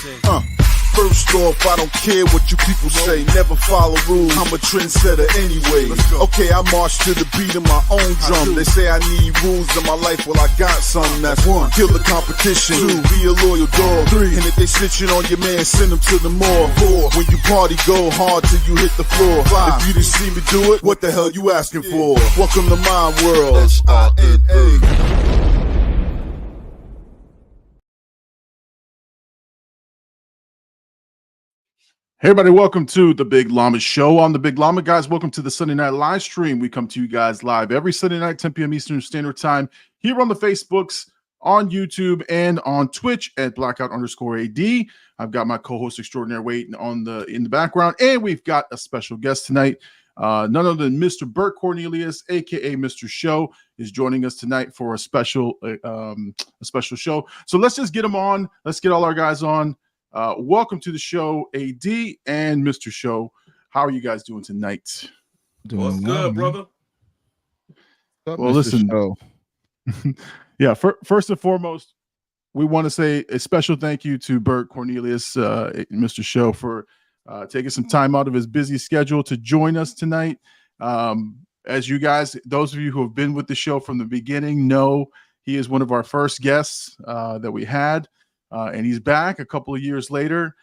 First off, I don't care what you people say. Never follow rules. I'm a trendsetter anyway. Okay, I march to the beat of my own drum. They say I need rules in my life. Well, I got some. That's one. Kill the competition. Two. Be a loyal dog. Three. And if they snitching on your man, send them to the mall. Four. When you party, go hard till you hit the floor. Five. If you didn't see me do it, what the hell you asking for? Welcome to my world. SINA. Hey everybody, welcome to the Big Llama Show. On the Big Llama, guys, welcome to the Sunday night live stream. We come to you guys live every Sunday night, 10 p.m. Eastern Standard Time, here on the Facebooks, on YouTube, and on Twitch at @blackout_AD. I've got my co-host extraordinaire waiting in the background, and we've got a special guest tonight. None other than Mr. Bert Cornielius, aka Mr. Show, is joining us tonight for a special show. So let's just get him on. Let's get all our guys on. Welcome to the show, AD and Mr. Show. How are you guys doing tonight? What's good, brother? Well, listen. Yeah, first and foremost, we want to say a special thank you to Bert Cornielius, Mr. Show, for taking some time out of his busy schedule to join us tonight. As you guys, those of you who have been with the show from the beginning know, he is one of our first guests that we had. And he's back a couple of years later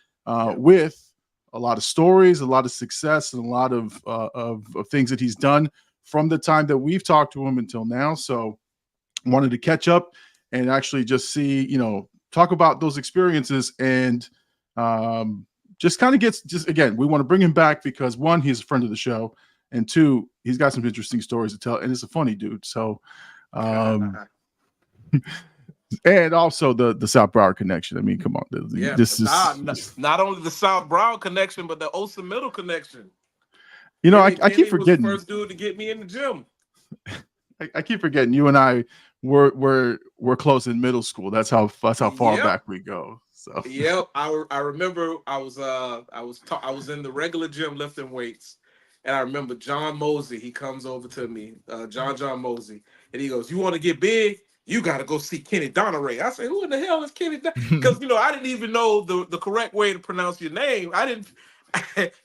with a lot of stories, a lot of success, and a lot of things that he's done from the time that we've talked to him until now. So wanted to catch up and actually just see, talk about those experiences and just kind of again, we want to bring him back because one, he's a friend of the show, and two, he's got some interesting stories to tell, and it's a funny dude. So and also the South Broward connection. I mean, come on. This is not only the South Broward connection, but the Osa Middle connection. I keep forgetting. Was the first dude to get me in the gym. I keep forgetting you and I were close in middle school. That's how far back we go. So I remember I was in the regular gym lifting weights, and I remember John Mosey. He comes over to me, John Mosey, and he goes, "You want to get big? You got to go see Kenny Donaray." I said, "Who in the hell is Kenny?" Because I didn't even know the correct way to pronounce your name.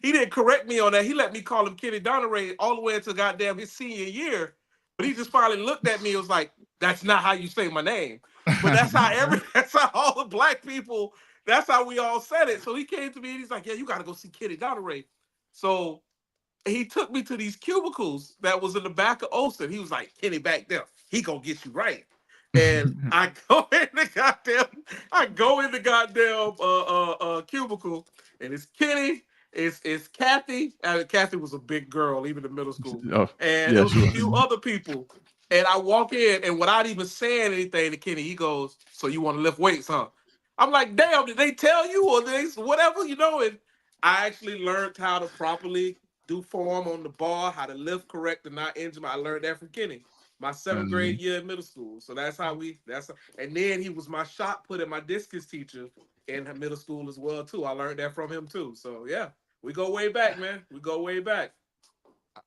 He didn't correct me on that. He let me call him Kenny Donaray all the way until goddamn his senior year. But he just finally looked at me and was like, "That's not how you say my name." But that's how all the black people, that's how we all said it. So he came to me and he's like, "Yeah, you got to go see Kenny Donaray." So he took me to these cubicles that was in the back of Olsen. He was like, "Kenny back there, he gonna get you right." And I go in the goddamn cubicle, and it's Kenny, it's Kathy. Kathy was a big girl, even in middle school. And there was a few other people. And I walk in, and without even saying anything to Kenny, he goes, "So you want to lift weights, huh?" I'm like, "Damn, did they tell you or whatever, And I actually learned how to properly do form on the bar, how to lift correct and not injure. I learned that from Kenny. My 7th grade year in middle school. So and then he was my shot put and my discus teacher in middle school as well, too. I learned that from him, too. So, yeah, we go way back, man. We go way back.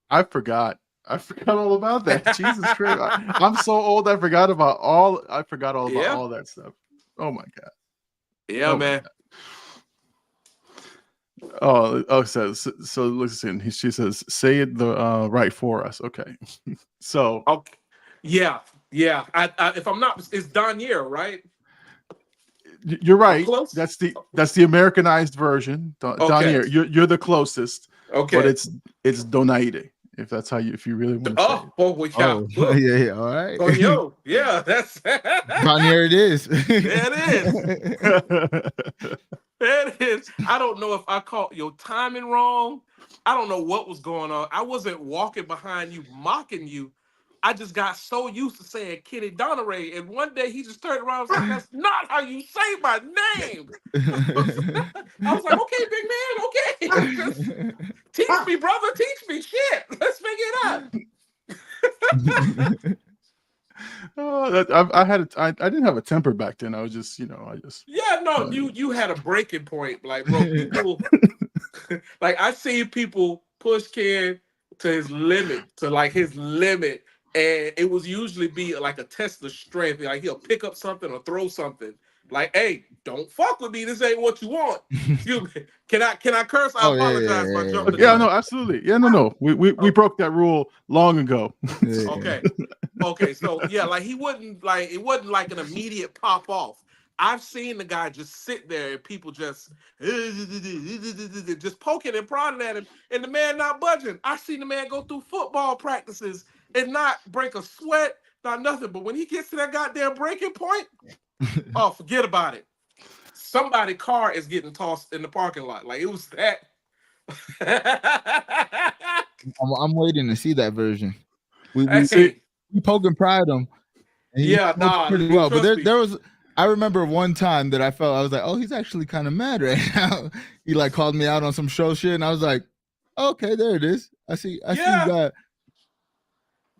I forgot all about that. Jesus Christ. I'm so old, I forgot all about all that stuff. Oh, my God. Yeah, man. So listen, she says, say it right for us. Okay. So okay. Yeah. I if I'm not, it's Donier, right? You're right. That's the Americanized version. Donier, you're the closest. Okay. But it's Donaire, if you really want to say it. Yeah. All right. Yeah, that's Donier it is. There it is. There it is. I don't know if I caught your timing wrong. I don't know what was going on. I wasn't walking behind you, mocking you. I just got so used to saying Kenny Donaray, and one day he just turned around and was like, "That's not how you say my name." I was like, "Okay, big man, okay. Teach me, brother, teach me. Shit, let's figure it out." I didn't have a temper back then. I was just, you had a breaking point, like, bro. People, like, I see people push Ken to his limit, and it was usually be like a test of strength. Like, he'll pick up something or throw something, Like, hey, don't fuck with me. This ain't what you want. Excuse me. Can I curse? I Oh, apologize if I jumped the Yeah, gun. no, absolutely. Yeah, no. We broke that rule long ago. Yeah. Okay. So yeah, like he wouldn't like it wasn't like an immediate pop off. I've seen the guy just sit there and people just poking and prodding at him, and the man not budging. I seen the man go through football practices and not break a sweat, not nothing. But when he gets to that goddamn breaking point, oh, forget about it. Somebody's car is getting tossed in the parking lot. Like it was that. I'm waiting to see that version. We poke and pride him. Yeah, nah, pretty well. But trust me. there was. I remember one time that I was like, oh, he's actually kind of mad right now. He like called me out on some show shit, and I was like, okay, there it is. I see that.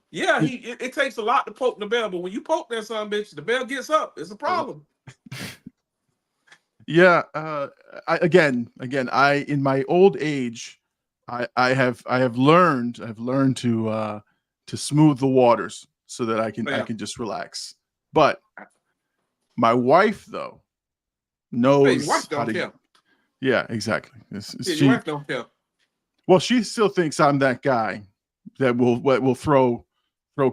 Yeah, it takes a lot to poke the bell, but when you poke that son bitch, the bell gets up. It's a problem. Yeah. Again, in my old age, I have learned to smooth the waters so that I can just relax. But my wife though knows your wife don't care. Yeah, exactly. Your wife don't care. Well, she still thinks I'm that guy that will throw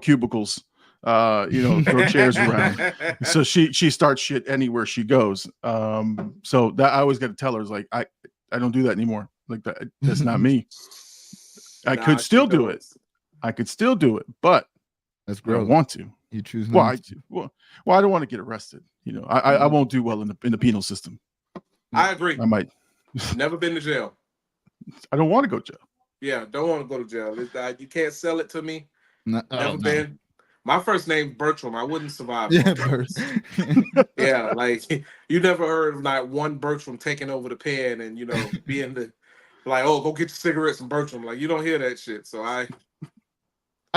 cubicles, throw chairs around. So she starts shit anywhere she goes. So that I always got to tell her is like I don't do that anymore. Like that's not me. I could still do it. I could still do it, but that's gross. I don't want to. You choose. Well, I don't want to get arrested. I won't do well in the penal system. I agree. I might. Never been to jail. I don't want to go to jail. Yeah, don't want to go to jail. You can't sell it to me. Never been. No. My first name's Bertram. I wouldn't survive. Yeah, yeah, like you never heard of not one Bertram taking over the pen and being the like, oh, go get your cigarettes and Bertram. Like you don't hear that shit. So I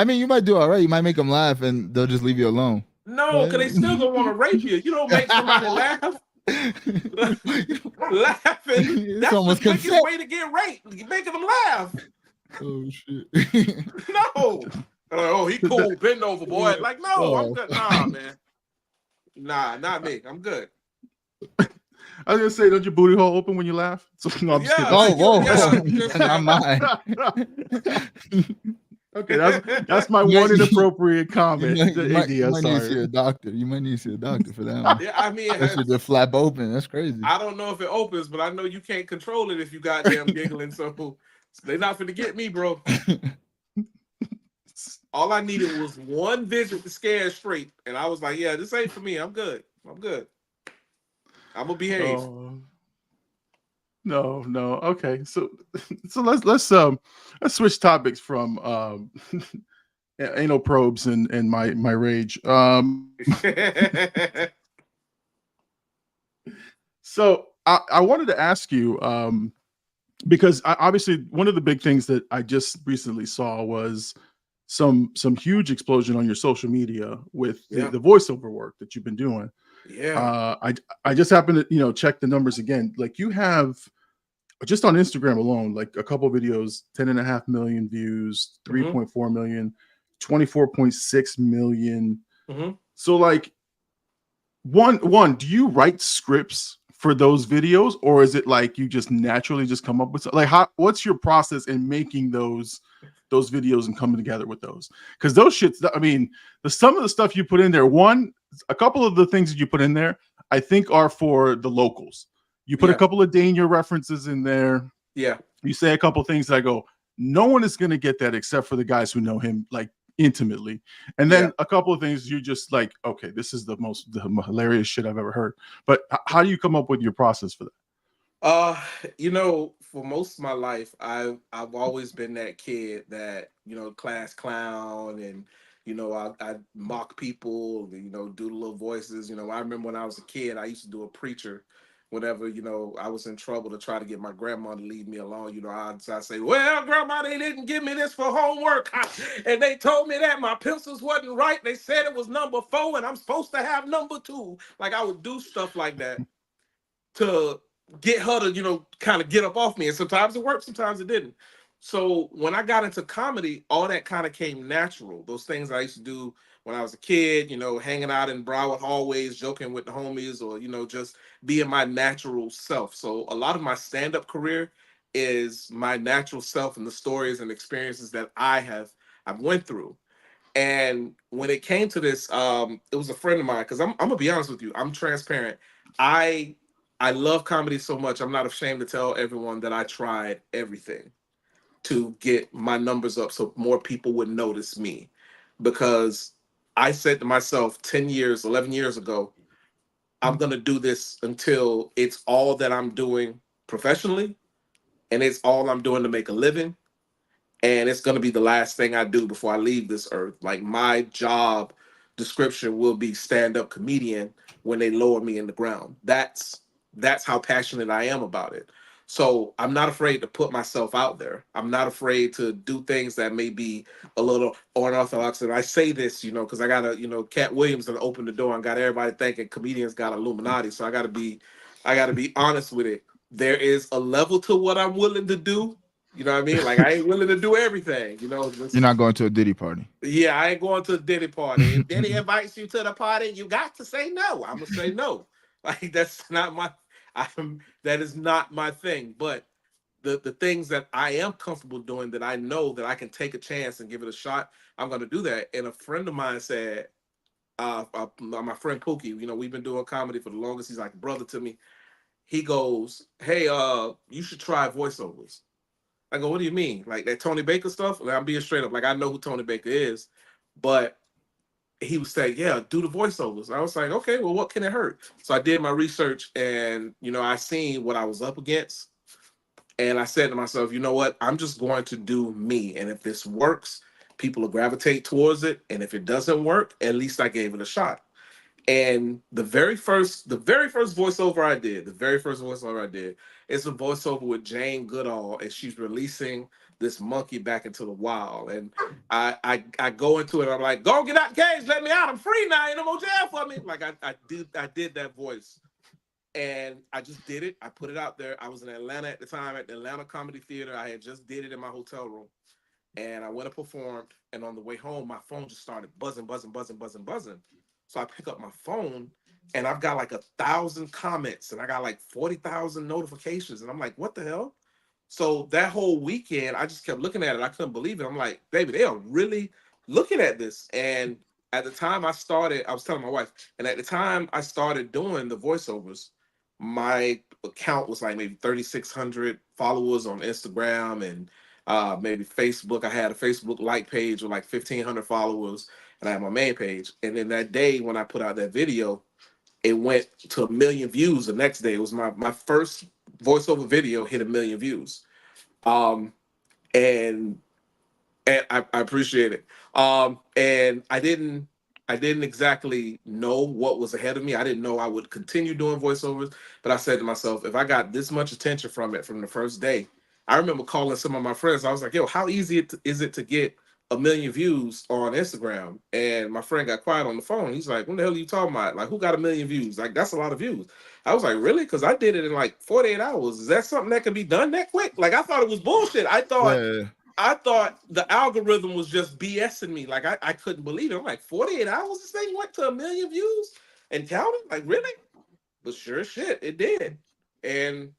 mean, you might do all right. You might make them laugh, and they'll just leave you alone. No, because they still gonna want to rape you. You don't make somebody laugh. Laughing. That's the quickest way to get raped. You're making them laugh. Oh shit. No. Oh, he cool. Bend over, boy. Like, no, I'm good. Nah, man. Nah, not me. I'm good. I was gonna say, don't your booty hole open when you laugh? So, no, I'm just kidding. Oh, whoa. Not mine. Okay, that's my one inappropriate comment. You might need to see a doctor. You might need to see a doctor for that one. Yeah, I mean, that should just flap open. That's crazy. I don't know if it opens, but I know you can't control it if you goddamn giggling. So they're not finna get me, bro. All I needed was one visit to scare straight, and I was like, "Yeah, this ain't for me. I'm good. I'm gonna behave." No. Okay, so let's switch topics from anal probes and my rage. So I wanted to ask you because obviously one of the big things that I just recently saw was some huge explosion on your social media with the voiceover work that you've been doing. Yeah. I just happened to check the numbers again. Like you have just on Instagram alone, like a couple videos, 10.5 million views, 3.4 million, 24.6 million. So like one, do you write scripts for those videos, or is it like you just naturally just come up with like what's your process in making those videos and coming together with those? Because those shits, I mean, some of the stuff you put in there, a couple of the things that you put in there, I think are for the locals. You put a couple of Dania references in there. Yeah. You say a couple of things that I go, no one is going to get that except for the guys who know him like intimately. And then a couple of things you just like, okay, this is the hilarious shit I've ever heard. But how do you come up with your process for that? For most of my life, I've always been that kid that, class clown and, I mock people, do the little voices. I remember when I was a kid, I used to do a preacher whenever, I was in trouble to try to get my grandma to leave me alone. I'd say, well, grandma, they didn't give me this for homework. And they told me that my pencils wasn't right. They said it was number 4 and I'm supposed to have number 2. Like I would do stuff like that to get her to, kind of get up off me. And sometimes it worked, sometimes it didn't. So when I got into comedy, all that kind of came natural. Those things I used to do when I was a kid, hanging out in Broward hallways, joking with the homies, or, just being my natural self. So a lot of my stand-up career is my natural self and the stories and experiences that I've went through. And when it came to this, it was a friend of mine, because I'm gonna be honest with you, I'm transparent. I love comedy so much. I'm not ashamed to tell everyone that I tried everything to get my numbers up so more people would notice me. Because I said to myself 10 years, 11 years ago, I'm going to do this until it's all that I'm doing professionally, and it's all I'm doing to make a living, and it's going to be the last thing I do before I leave this earth. Like, my job description will be stand-up comedian when they lower me in the ground. That's how passionate I am about it. So I'm not afraid to put myself out there. I'm not afraid to do things that may be a little unorthodox. And I say this, because I got Cat Williams that opened the door and got everybody thinking comedians got Illuminati. So I gotta be honest with it. There is a level to what I'm willing to do. You know what I mean? Like, I ain't willing to do everything. You're not going to a Diddy party. Yeah, I ain't going to a Diddy party. If Diddy invites you to the party, you got to say no. I'm gonna say no. Like, that's not my. That is not my thing. But the things that I am comfortable doing, that I know that I can take a chance and give it a shot, I'm gonna do that. And a friend of mine said, my friend Pookie, we've been doing comedy for the longest. He's like a brother to me. He goes, "Hey, you should try voiceovers." I go, "What do you mean? Like that Tony Baker stuff?" Like, I'm being straight up. Like, I know who Tony Baker is, but he was saying, "Yeah, do the voiceovers." I was like, "Okay, well, what can it hurt?" So I did my research, and I seen what I was up against, and I said to myself, "You know what? I'm just going to do me, and if this works, people will gravitate towards it, and if it doesn't work, at least I gave it a shot." And the very first voiceover I did, is a voiceover with Jane Goodall, and she's releasing this monkey back into the wild. And I go into it, I'm like, "Go get out the cage, let me out. I'm free now, ain't no more jail for me." Like, I did that voice. And I just did it. I put it out there. I was in Atlanta at the time, at the Atlanta Comedy Theater. I had just did it in my hotel room. And I went and performed, and on the way home, my phone just started buzzing, buzzing, buzzing, buzzing, buzzing. So I pick up my phone, and I've got like 1,000 comments, and I got like 40,000 notifications, and I'm like, "What the hell?" So that whole weekend, I just kept looking at it. I couldn't believe it. I'm like, "Baby, they are really looking at this." And at the time I started, I was telling my wife, and at the time I started doing the voiceovers, my account was like maybe 3,600 followers on Instagram, and maybe Facebook. I had a Facebook like page with like 1,500 followers, and I had my main page. And then that day when I put out that video, it went to 1 million views. The next day, it was my first voiceover video hit 1 million views. Um, and I appreciate it. And I didn't exactly know what was ahead of me. I didn't know I would continue doing voiceovers, but I said to myself, if I got this much attention from it from the first day, I remember calling some of my friends. I was like, "Yo, how easy is it to get 1 million views on Instagram?" And my friend got quiet on the phone. He's like, "What the hell are you talking about? Like, who got 1 million views? Like, that's a lot of views." I was like, "Really?" Because I did it in like 48 hours. Is that something that can be done that quick? Like, I thought it was bullshit. I thought the algorithm was just BSing me. Like, I couldn't believe it. I'm like, 48 hours, this thing went to 1 million views and counting? Like, really? But sure as shit, it did. And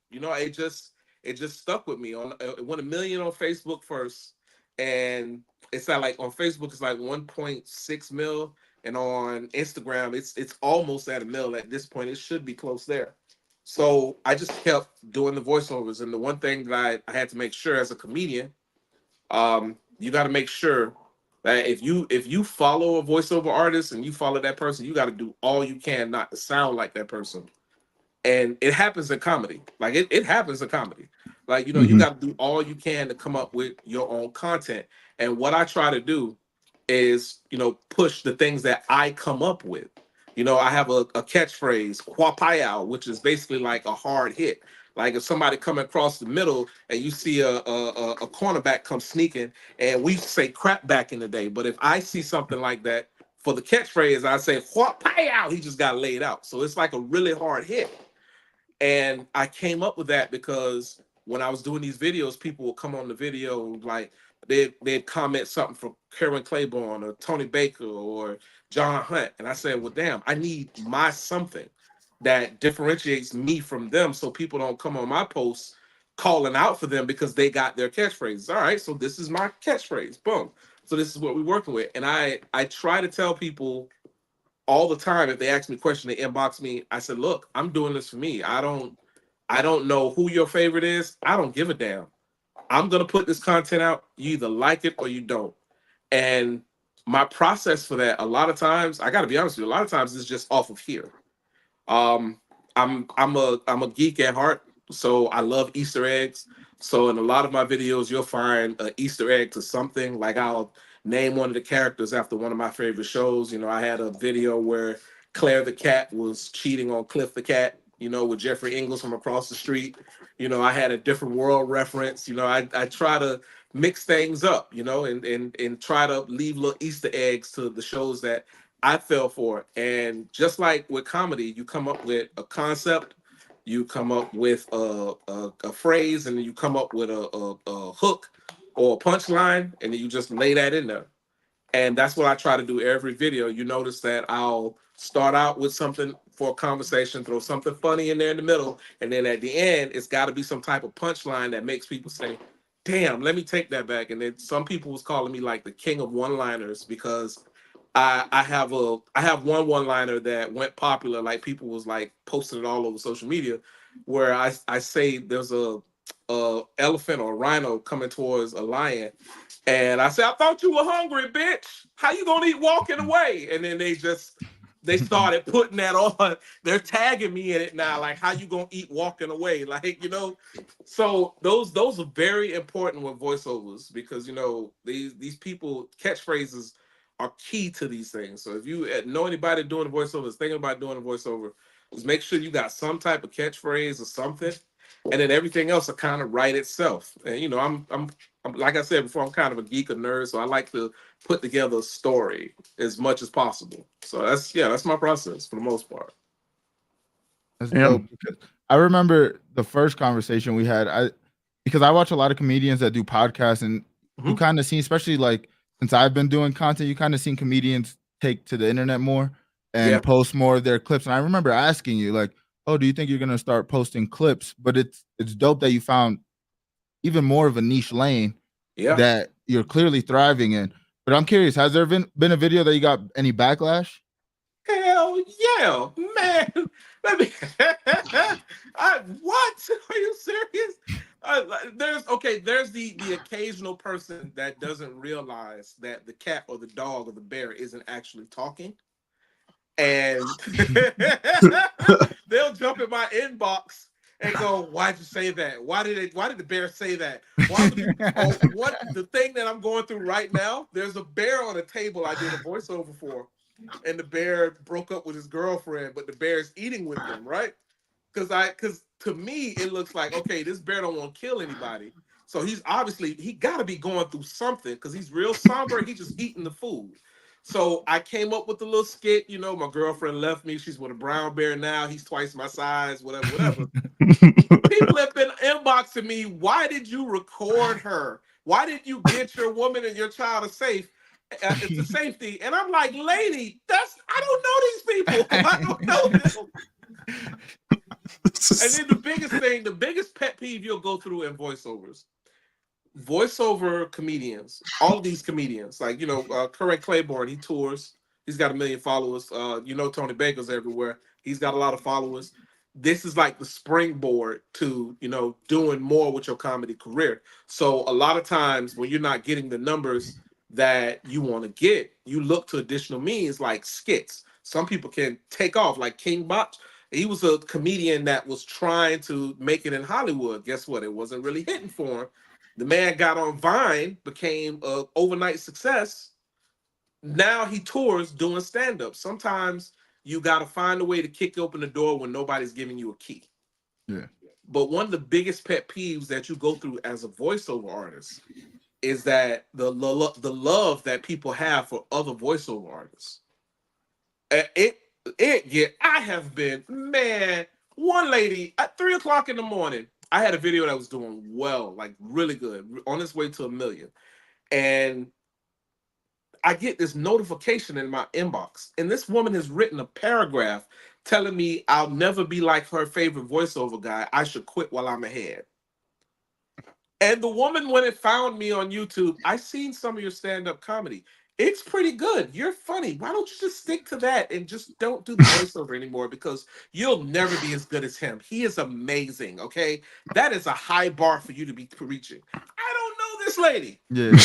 it just stuck with me. It went 1 million on Facebook first, and it's not like on Facebook it's like 1.6 mil, and on Instagram it's almost at 1 mil at this point. It should be close there. So I just kept doing the voiceovers, and the one thing that I had to make sure as a comedian, you got to make sure that if you follow a voiceover artist and you follow that person, you got to do all you can not to sound like that person. And it happens in comedy. Like, it happens in comedy. Like, you got to do all you can to come up with your own content. And what I try to do is, push the things that I come up with. I have a catchphrase, "Quapayao," which is basically like a hard hit. Like, if somebody come across the middle and you see a cornerback come sneaking, and we say crap back in the day, but if I see something like that, for the catchphrase, I say, "Quapayao," he just got laid out. So it's like a really hard hit. And I came up with that because when I was doing these videos, people would come on the video like they'd comment something from Karen Claiborne or Tony Baker or John Hunt, and I said, well, damn, I need my something that differentiates me from them, so people don't come on my posts calling out for them because they got their catchphrases. All right, so this is my catchphrase. Boom. So this is what we're working with, and I try to tell people all the time, if they ask me a question, they inbox me. I said, look, I'm doing this for me. I don't know who your favorite is. I don't give a damn. I'm gonna put this content out. You either like it or you don't. And my process for that, a lot of times, I gotta be honest with you, a lot of times it's just off of here. I'm a geek at heart, so I love Easter eggs. So in a lot of my videos, you'll find an Easter egg to something. Like I'll name one of the characters after one of my favorite shows. You know, I had a video where Claire the cat was cheating on Cliff the cat, you know, with Jeffrey Ingalls from across the street. You know, I had a different world reference. You know, I try to mix things up, you know, and try to leave little Easter eggs to the shows that I fell for. And just like with comedy, you come up with a concept, you come up with a phrase, and then you come up with a hook or a punchline, and then you just lay that in there. And that's what I try to do every video. You notice that I'll start out with something for a conversation, throw something funny in there in the middle, and then at the end, it's got to be some type of punchline that makes people say, damn, let me take that back. And then some people was calling me like the king of one-liners because I have one liner that went popular, like people was like posting it all over social media, where I say there's a elephant or a rhino coming towards a lion, and I say, I thought you were hungry, bitch. How you gonna eat walking away? And then they started putting that on. They're tagging me in it now, like how you gonna eat walking away, like, you know. So those are very important with voiceovers, because you know these people catchphrases are key to these things. So if you know anybody doing a voiceover, is thinking about doing a voiceover, just make sure you got some type of catchphrase or something, and then everything else will kind of write itself. And you know, I'm like I said before, I'm kind of a geek or nerd, so I like to put together a story as much as possible. So that's my process for the most part. That's dope. Because I remember the first conversation we had. Because I watch a lot of comedians that do podcasts, and you kind of see, especially like since I've been doing content, you kind of seen comedians take to the internet more and post more of their clips. And I remember asking you, like, "Oh, do you think you're gonna start posting clips?" But it's dope that you found even more of a niche lane that you're clearly thriving in. But I'm curious, has there been a video that you got any backlash? Hell yeah, man. Let me what? Are you serious? There's the occasional person that doesn't realize that the cat or the dog or the bear isn't actually talking. And they'll jump in my inbox and go, "Why'd you say that? Why did the bear say that? Why would you?" What the thing that I'm going through right now? There's a bear on a table I did a voiceover for, and the bear broke up with his girlfriend, but the bear's eating with them, right? Because to me it looks like, okay, this bear don't want to kill anybody, so he got to be going through something, because he's real somber. He's just eating the food. So I came up with a little skit. You know, my girlfriend left me. She's with a brown bear now. He's twice my size, whatever. People have been inboxing me. Why did you record her? Why did you get your woman and your child to safety? And I'm like, lady, I don't know these people. I don't know them. And then the biggest pet peeve you'll go through in voiceovers. Voiceover comedians, all of these comedians, like, you know, Current Claiborne, he tours. He's got 1 million followers. You know, Tony Baker's everywhere. He's got a lot of followers. This is like the springboard to, you know, doing more with your comedy career. So a lot of times when you're not getting the numbers that you want to get, you look to additional means like skits. Some people can take off, like King Botch. He was a comedian that was trying to make it in Hollywood. Guess what? It wasn't really hitting for him. The man got on Vine, became an overnight success. Now he tours doing stand-up. Sometimes you got to find a way to kick open the door when nobody's giving you a key. Yeah. But one of the biggest pet peeves that you go through as a voiceover artist is that the love that people have for other voiceover artists. I have been, man, one lady at 3:00 in the morning, I had a video that was doing well, like really good, on its way to 1 million. And I get this notification in my inbox, and this woman has written a paragraph telling me I'll never be like her favorite voiceover guy. I should quit while I'm ahead. And the woman, when it found me on YouTube, I seen some of your stand-up comedy. It's pretty good. You're funny. Why don't you just stick to that and just don't do the voiceover anymore? Because you'll never be as good as him. He is amazing. Okay, that is a high bar for you to be reaching. I don't know this lady. Yeah.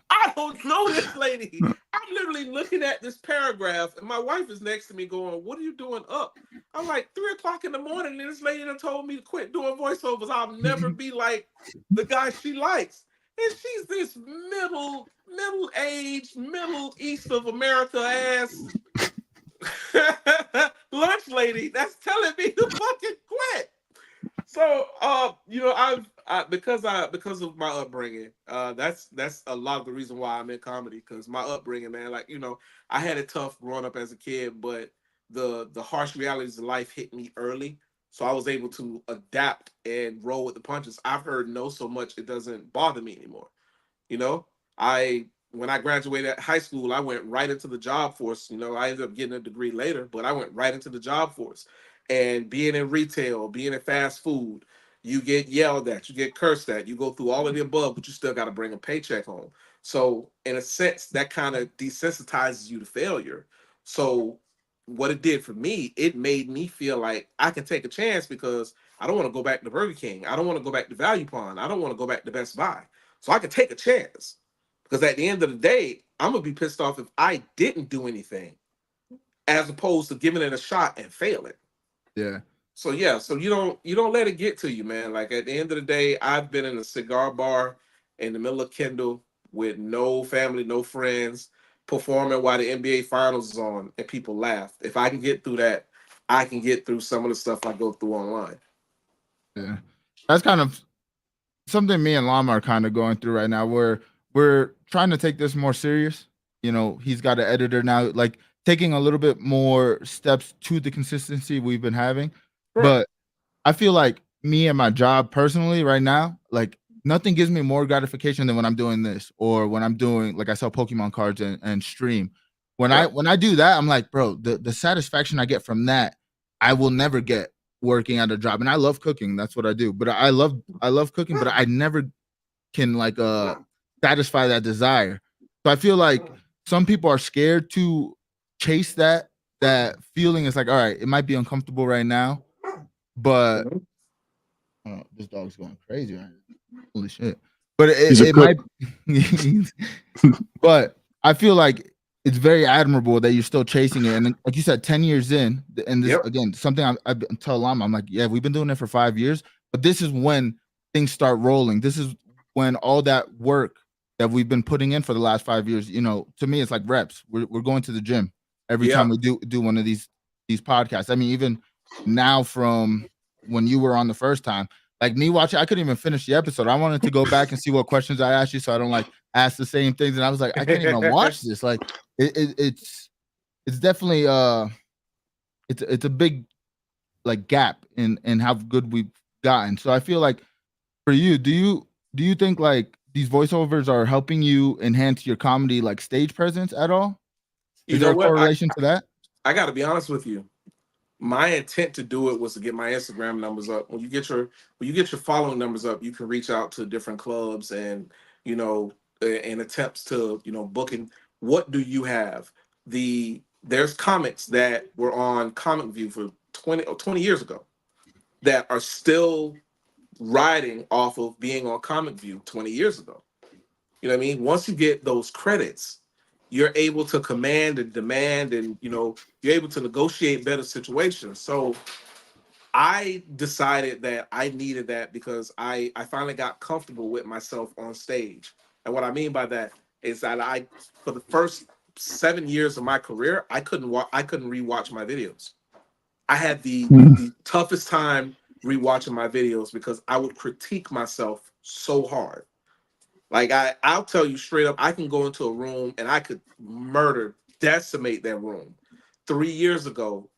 I don't know this lady. I'm literally looking at this paragraph, and my wife is next to me going, "What are you doing up?" I'm like, 3 o'clock in the morning, and this lady done told me to quit doing voiceovers. I'll never be like the guy she likes. And she's this middle-aged, Middle East of America ass lunch lady that's telling me to fucking quit. So, because of my upbringing, that's a lot of the reason why I'm in comedy. Because my upbringing, man, like, I had it tough growing up as a kid, but the harsh realities of life hit me early, so I was able to adapt and roll with the punches. I've heard no so much it doesn't bother me anymore. You know, I when I graduated high school, I went right into the job force. I ended up getting a degree later, but I went right into the job force. And being in retail, being in fast food, you get yelled at, you get cursed at, you go through all of the above, but you still got to bring a paycheck home. So, in a sense, that kind of desensitizes you to failure. So, what it did for me, it made me feel like I can take a chance because I don't want to go back to Burger King. I don't want to go back to Value Pawn. I don't want to go back to Best Buy. So I can take a chance because at the end of the day, I'm gonna be pissed off if I didn't do anything, as opposed to giving it a shot and failing. Yeah. So yeah, so you don't let it get to you, man. Like at the end of the day, I've been in a cigar bar in the middle of Kendall with no family, no friends, performing while the NBA Finals is on, and people laugh. If I can get through that, I can get through some of the stuff I go through online. Yeah. That's kind of something me and Llama are kind of going through right now, where we're trying to take this more serious. He's got an editor now, like taking a little bit more steps to the consistency we've been having. Right. But I feel like me and my job personally right now, like nothing gives me more gratification than when I'm doing this, or when I'm doing, like, I sell Pokemon cards and stream. When I do that, I'm like, bro, the satisfaction I get from that, I will never get working at a job. And I love cooking. That's what I do. But I love cooking, but I never can satisfy that desire. So I feel like some people are scared to chase that feeling. It's like, all right, it might be uncomfortable right now, but this dog's going crazy right now. Holy shit. But it might but I feel like it's very admirable that you're still chasing it. And like you said, 10 years in, and this again, something I tell Llama, I'm like, yeah, we've been doing it for 5 years, but this is when things start rolling. This is when all that work that we've been putting in for the last 5 years, to me, it's like reps. We're going to the gym every time we do one of these podcasts. I mean, even now from when you were on the first time, like me watching, I couldn't even finish the episode. I wanted to go back and see what questions I asked you, so I don't ask the same things. And I was like, I can't even watch this. Like it's definitely it's a big gap in how good we've gotten. So I feel like for you, do you think like these voiceovers are helping you enhance your comedy stage presence at all? Is there a correlation to that? I got to be honest with you. My intent to do it was to get my Instagram numbers up. When you get your following numbers up, you can reach out to different clubs and and attempts to booking. What do you have? There's comics that were on Comic View for 20 years ago that are still riding off of being on Comic View 20 years ago. You know what I mean? Once you get those credits, you're able to command and demand, and you're able to negotiate better situations. So I decided that I needed that because I finally got comfortable with myself on stage. And what I mean by that is that for the first 7 years of my career, I couldn't rewatch my videos. I had the toughest time rewatching my videos because I would critique myself so hard. Like I'll tell you straight up, I can go into a room and I could decimate that room. 3 years ago,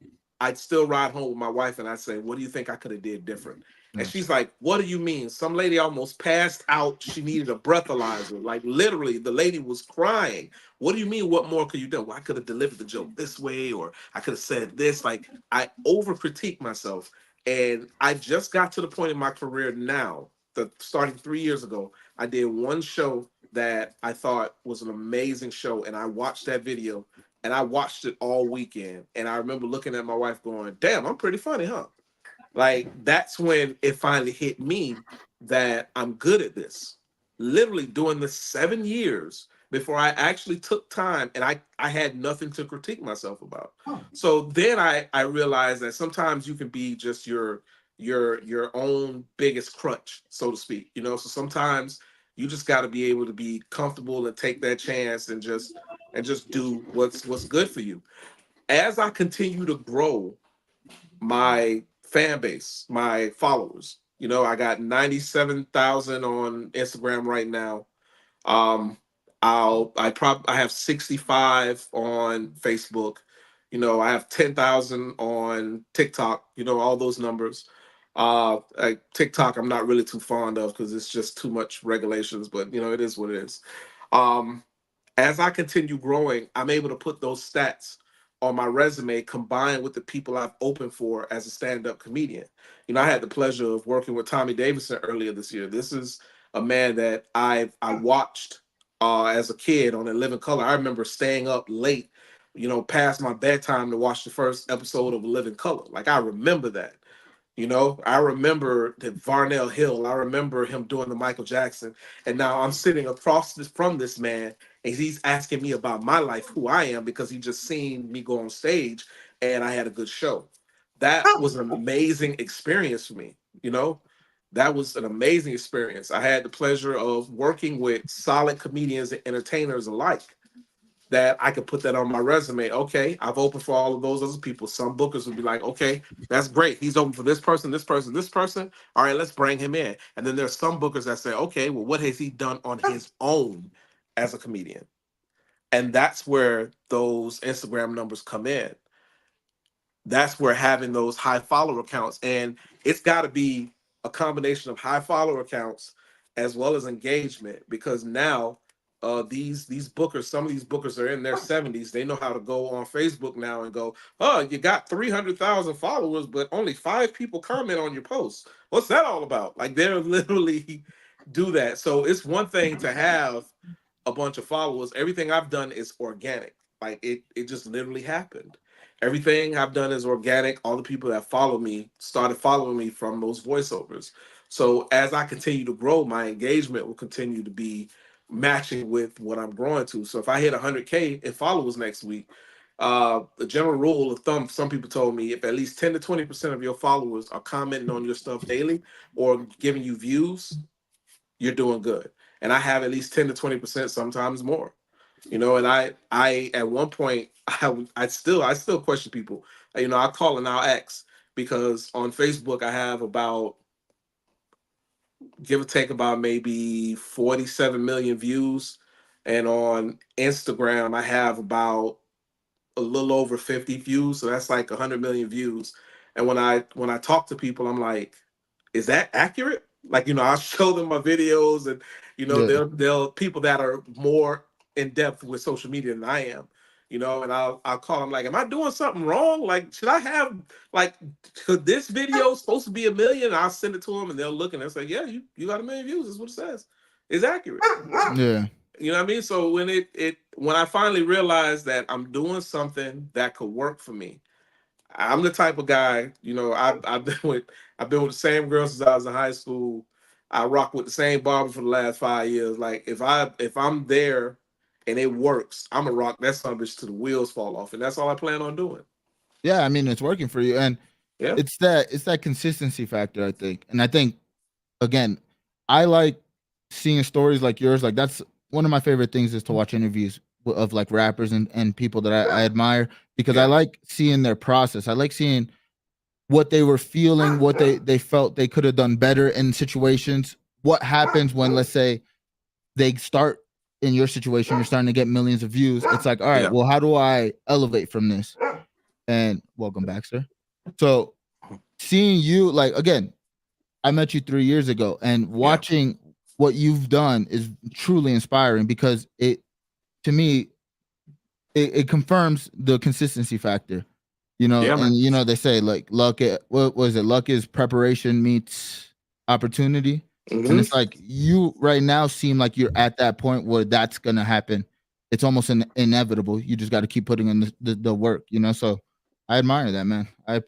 I'd still ride home with my wife and I'd say, what do you think I could have did different? And she's like, what do you mean? Some lady almost passed out. She needed a breathalyzer. Like literally, the lady was crying. What do you mean? What more could you do? Well, I could have delivered the joke this way, or I could have said this. Like I over critique myself. And I just got to the point in my career now, starting 3 years ago, I did one show that I thought was an amazing show. And I watched that video and I watched it all weekend. And I remember looking at my wife going, damn, I'm pretty funny, huh? Like that's when it finally hit me that I'm good at this. Literally doing this 7 years before I actually took time and I had nothing to critique myself about. So then I realized that sometimes you can be just your own biggest crutch, so to speak. You know, so sometimes you just got to be able to be comfortable and take that chance and just do what's good for you. As I continue to grow my fan base, my followers. You know, I got 97,000 on Instagram right now. I have 65 on Facebook. You know, I have 10,000 on TikTok. You know, all those numbers. TikTok, I'm not really too fond of because it's just too much regulations. But you know, it is what it is. As I continue growing, I'm able to put those stats on my resume combined with the people I've opened for as a stand-up comedian. You know, I had the pleasure of working with Tommy Davidson earlier this year. This is a man that I watched as a kid on In Living Color. I remember staying up late, you know, past my bedtime to watch the first episode of Living Color. Like I remember that. You know, I remember the Varnell Hill. I remember him doing the Michael Jackson. And now I'm sitting across from this man, and he's asking me about my life, who I am, because he just seen me go on stage and I had a good show. That was an amazing experience for me. You know, that was an amazing experience. I had the pleasure of working with solid comedians and entertainers alike, that I could put that on my resume. Okay, I've opened for all of those other people. Some bookers would be like, okay, that's great. He's open for this person, this person, this person. All right, let's bring him in. And then there's some bookers that say, okay, well, what has he done on his own as a comedian? And that's where those Instagram numbers come in. That's where having those high follower accounts, and it's got to be a combination of high follower accounts as well as engagement, because now these bookers, some of these bookers are in their 70s. They know how to go on Facebook now and go, oh, you got 300,000 followers, but only 5 people comment on your posts. What's that all about? Like they're literally do that. So it's one thing to have a bunch of followers. Everything I've done is organic. Like it just literally happened. Everything I've done is organic. All the people that follow me started following me from those voiceovers. So as I continue to grow, my engagement will continue to be matching with what I'm growing to. So if I hit 100K in followers next week, the general rule of thumb, some people told me, if at least 10 to 20% of your followers are commenting on your stuff daily or giving you views, you're doing good. And I have at least 10 to 20%, sometimes more. You know, and I at one point I still question people. You know, I call and I'll ask, because on Facebook I have about, give or take, about maybe 47 million views, and on Instagram I have about a little over 50 views, so that's like 100 million views. And when I talk to people, I'm like, is that accurate? Like, you know, I'll show them my videos, and you know, they'll people that are more in depth with social media than I am, you know, and I'll call them like, am I doing something wrong? Like, should I have, like, could this video supposed to be 1 million? And I'll send it to them and they'll look and they'll say, yeah, you got 1 million views. That's what it says. It's accurate. Yeah. You know what I mean? So when I finally realized that I'm doing something that could work for me, I'm the type of guy, you know, I've been with the same girl since I was in high school. I rock with the same barber for the last 5 years. Like if I'm there and it works, I'm gonna rock that son of a bitch till the wheels fall off, and that's all I plan on doing. Yeah, I mean it's working for you, and Yeah, it's that consistency factor, I think. And I think again, I like seeing stories like yours. Like that's one of my favorite things is to watch interviews of like rappers and people that I admire, because I like seeing their process. I like seeing what they were feeling, what they felt they could have done better in situations. What happens when, let's say, they start in your situation, you're starting to get millions of views. It's like, all right, well, how do I elevate from this? And welcome back, sir. So seeing you, like, again, I met you 3 years ago, and watching what you've done is truly inspiring because to me, it confirms the consistency factor, and they say like luck. What was it? Luck is preparation meets opportunity, and it's like you right now seem like you're at that point where that's gonna happen. It's almost inevitable. You just got to keep putting in the work, So I admire that, man. I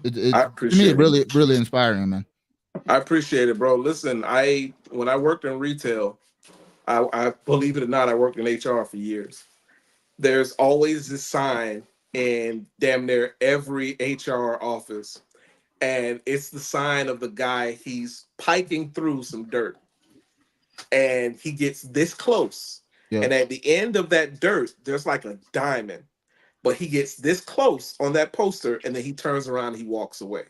to me, really, really inspiring, man. I appreciate it, bro. Listen, when I worked in retail, I believe it or not, I worked in HR for years. There's always this sign in damn near every HR office, and it's the sign of the guy. He's piking through some dirt, and he gets this close, and at the end of that dirt, there's like a diamond, but he gets this close on that poster, and then he turns around and he walks away.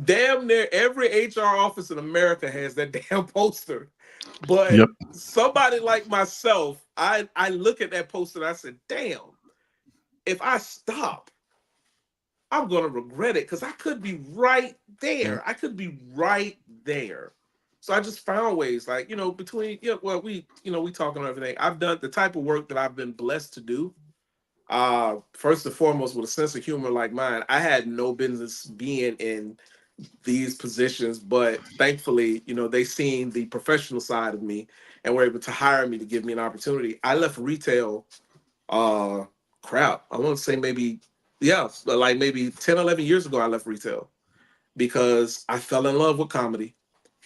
Damn near every HR office in America has that damn poster. But somebody like myself, I look at that poster and I said, damn, if I stop, I'm gonna regret it because I could be right there. I could be right there. So I just found ways, like, between we talking on everything. I've done the type of work that I've been blessed to do. First and foremost, with a sense of humor like mine, I had no business being in these positions, but thankfully, they seen the professional side of me and were able to hire me to give me an opportunity. I left retail, I want to say maybe 10, 11 years ago, I left retail because I fell in love with comedy.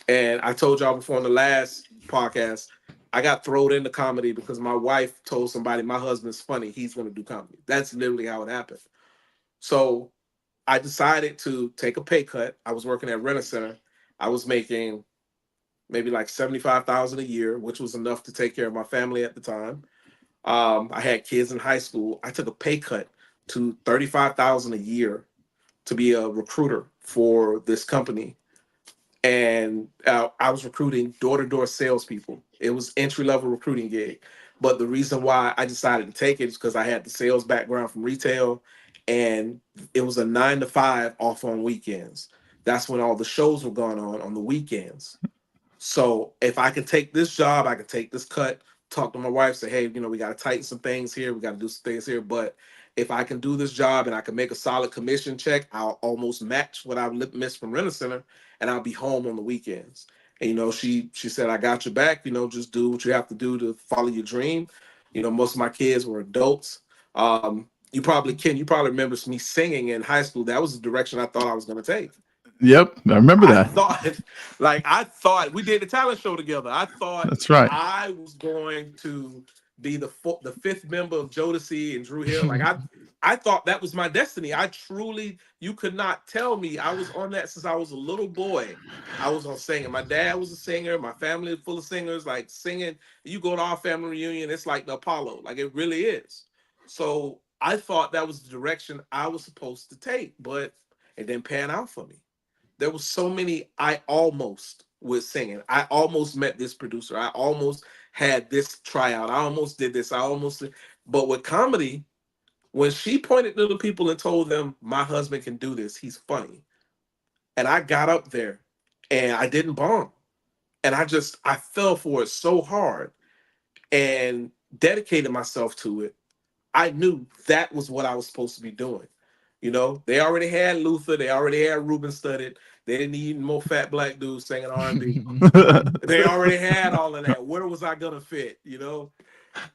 And I told y'all before in the last podcast, I got thrown into comedy because my wife told somebody my husband's funny, he's going to do comedy. That's literally how it happened. So I decided to take a pay cut. I was working at Rent-A-Center. I was making maybe like $75,000 a year, which was enough to take care of my family at the time. I had kids in high school. I took a pay cut to $35,000 a year to be a recruiter for this company. And I was recruiting door-to-door salespeople. It was entry-level recruiting gig. But the reason why I decided to take it is because I had the sales background from retail, and it was a 9 to 5 off on weekends. That's when all the shows were going on the weekends. So if I could take this job, I could take this cut, talk to my wife, say, hey, we got to tighten some things here. We got to do some things here. But if I can do this job and I can make a solid commission check, I'll almost match what I missed from Rent-A-Center, and I'll be home on the weekends. And, she said, I got your back, just do what you have to do to follow your dream. Most of my kids were adults. You probably remember me singing in high school. That was the direction I thought I was going to take. Yep, I remember that. I thought we did the talent show together. I thought that's right. I was going to be the fifth member of Jodeci and Drew Hill. Like I thought that was my destiny. You could not tell me. I was on that since I was a little boy. I was on singing. My dad was a singer. My family is full of singers. Like singing, you go to our family reunion, it's like the Apollo. Like it really is. So I thought that was the direction I was supposed to take, but it didn't pan out for me. There was so many I almost was singing. I almost met this producer. I almost had this tryout. I almost did this. But with comedy, when she pointed to the people and told them, my husband can do this, he's funny. And I got up there and I didn't bomb. And I fell for it so hard and dedicated myself to it. I knew that was what I was supposed to be doing. They already had Luther. They already had Ruben Studdard. They didn't need more fat black dudes singing R&B. They already had all of that. Where was I going to fit,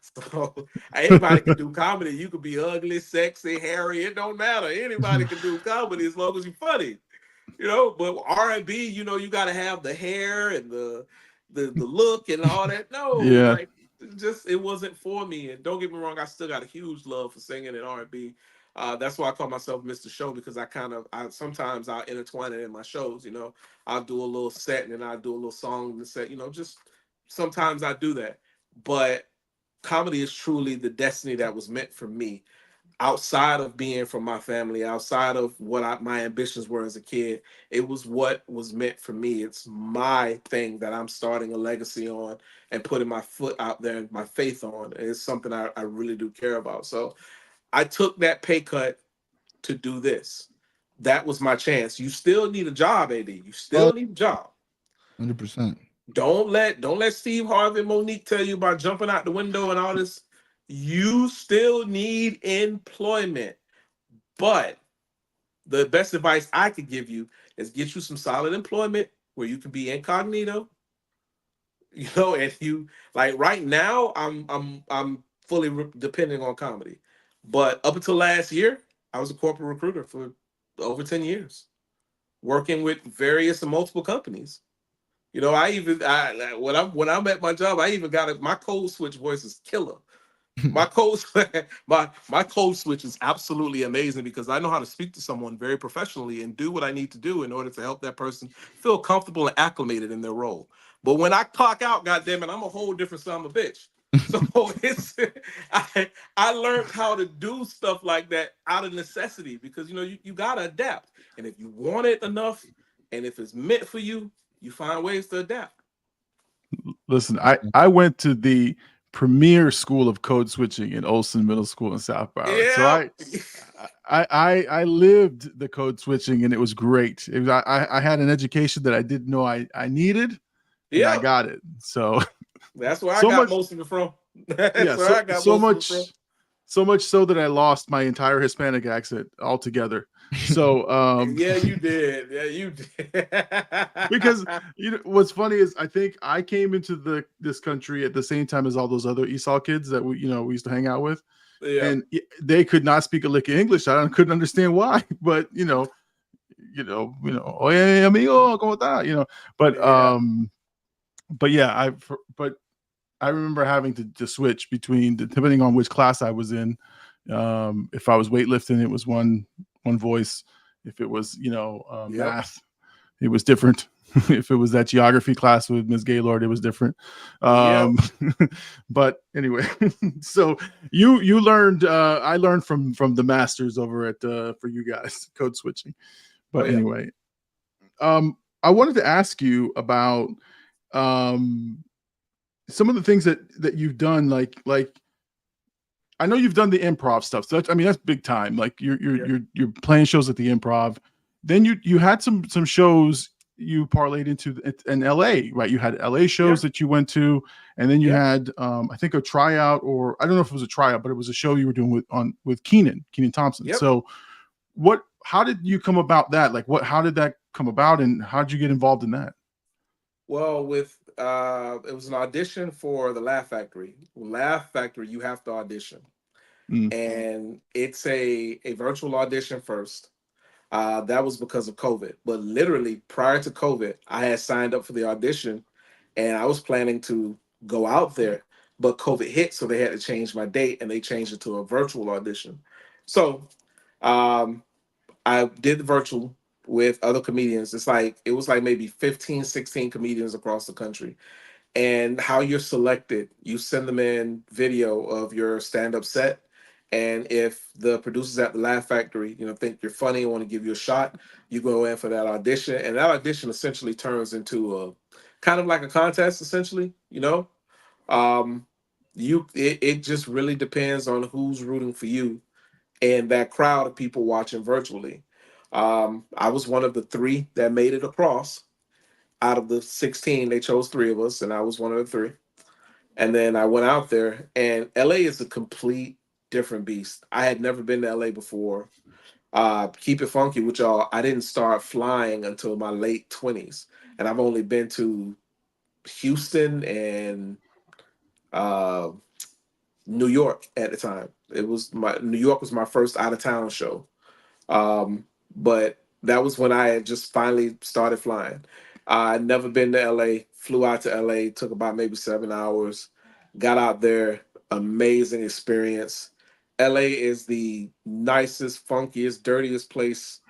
So anybody can do comedy. You could be ugly, sexy, hairy. It don't matter. Anybody can do comedy as long as you're funny, But R&B, you got to have the hair and the look and all that. No, it wasn't for me. And don't get me wrong, I still got a huge love for singing and R&B. That's why I call myself Mr. Show, because sometimes I'll intertwine it in my shows. I'll do a little set and then I'll do a little song in the set. Just sometimes I do that. But comedy is truly the destiny that was meant for me. Outside of being from my family, outside of what my ambitions were as a kid, it was what was meant for me. It's my thing that I'm starting a legacy on and putting my foot out there and my faith on. It's something I really do care about. So I took that pay cut to do this. that was my chance. You still need a job, AD. You still need a job. 100%. Don't let Steve Harvey and Monique tell you about jumping out the window and all this. You still need employment. But the best advice I could give you is get you some solid employment where you can be incognito. And you like right now I'm fully depending on comedy. But up until last year, I was a corporate recruiter for over 10 years, working with various and multiple companies. When I'm at my job, I even got my code switch voice is killer. My code my code switch is absolutely amazing because I know how to speak to someone very professionally and do what I need to do in order to help that person feel comfortable and acclimated in their role. But when I clock out, goddamn it, I'm a whole different son of a bitch. So it's I learned how to do stuff like that out of necessity because you gotta adapt. And if you want it enough, and if it's meant for you, you find ways to adapt. Listen, I went to the premier school of code switching in Olson Middle School in South Broward. Yeah. So I lived the code switching and it was great. I had an education that I didn't know I needed. Yeah, I got it. So that's where I got most of it from. So much so that I lost my entire Hispanic accent altogether. So yeah, you did. Yeah, you did. Because what's funny is I think I came into this country at the same time as all those other Esau kids that we used to hang out with. Yeah. And they could not speak a lick of English. I couldn't understand why, but oye amigo, ¿cómo está? But I remember having to switch between depending on which class I was in. If I was weightlifting, it was one voice. If it was math, it was different. If it was that geography class with Ms. Gaylord, it was different. But anyway, so you learned. I learned from the masters over at for you guys code switching. But anyway, I wanted to ask you about some of the things that you've done, like I know you've done the improv stuff. So that's big time. Like you're playing shows at the Improv. Then you had some shows you parlayed into in LA, right? You had LA shows that you went to, and then you had I think a tryout, or I don't know if it was a tryout, but it was a show you were doing with Kenan Thompson. Yep. So how did you come about that? Like how did that come about, and how did you get involved in that? Well, it was an audition for the Laugh Factory. Laugh Factory, you have to audition. And it's a virtual audition first. That was because of COVID. But literally prior to COVID, I had signed up for the audition and I was planning to go out there, but COVID hit, so they had to change my date and they changed it to a virtual audition. So I did the virtual with other comedians. It was like maybe 15, 16 comedians across the country. And how you're selected, you send them in video of your stand-up set. And if the producers at the Laugh Factory, think you're funny and want to give you a shot, you go in for that audition. And that audition essentially turns into a kind of like a contest, essentially, it just really depends on who's rooting for you and that crowd of people watching virtually. I was one of the 3 that made it across. Out of the 16, they chose 3 of us, and I was one of the 3. And then I went out there, and LA is a complete different beast. I had never been to LA before. Keep it funky with y'all. I didn't start flying until my late 20s, and I've only been to Houston and New York at the time. New York was my first out of town show, but that was when I had just finally started flying. I'd never been to LA, flew out to LA, took about maybe 7 hours, got out there, amazing experience. LA is the nicest, funkiest, dirtiest place.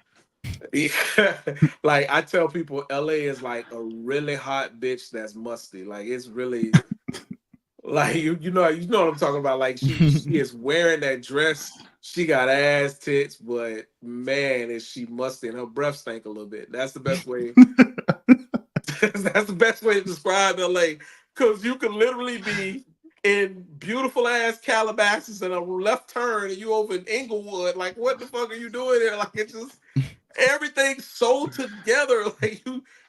Like I tell people, LA is like a really hot bitch that's musty. Like it's really like you know what I'm talking about. Like she is wearing that dress. She got ass tits, but man, is she musty and her breath stank a little bit. That's the best way. That's the best way to describe LA, because you could literally be in beautiful ass Calabasas and a left turn and you over in Inglewood. Like, what the fuck are you doing there? Like, it's just Everything's so together. Like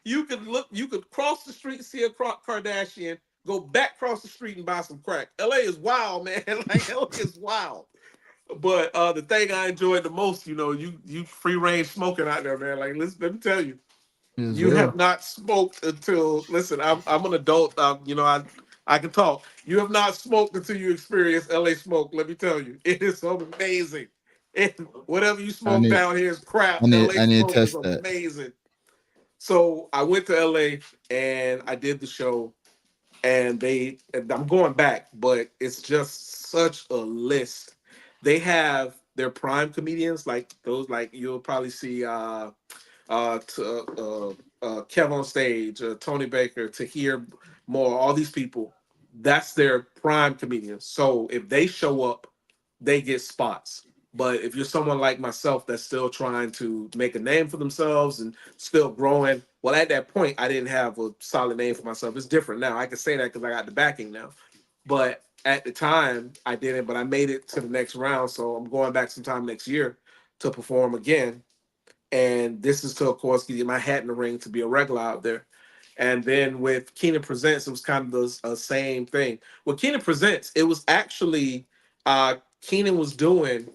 you could cross the street, see a Kardashian, go back across the street and buy some crack. LA is wild, man. Like LA is wild. But the thing I enjoyed the most, you free range smoking out there, man. Like, listen, let me tell you, you have not smoked until. Listen, I'm an adult. I can talk. You have not smoked until you experience LA smoke. Let me tell you, it is so amazing. Whatever you smoke down here is crap. LA I need to smoke is test that. amazing. So I went to LA and I did the show, and I'm going back, but it's just such a list. They have their prime comedians, like those, like you'll probably see Kev on stage, Tony Baker, Tahir Moore, all these people. That's their prime comedians. So if they show up, they get spots. But if you're someone like myself that's still trying to make a name for themselves and still growing, well, at that point, I didn't have a solid name for myself. It's different now. I can say that because I got the backing now. But at the time, I didn't. But I made it to the next round, so I'm going back sometime next year to perform again. And this is to, of course, get my hat in the ring to be a regular out there. And then with Keenan Presents, it was kind of the same thing. With Keenan Presents, it was actually Keenan was doing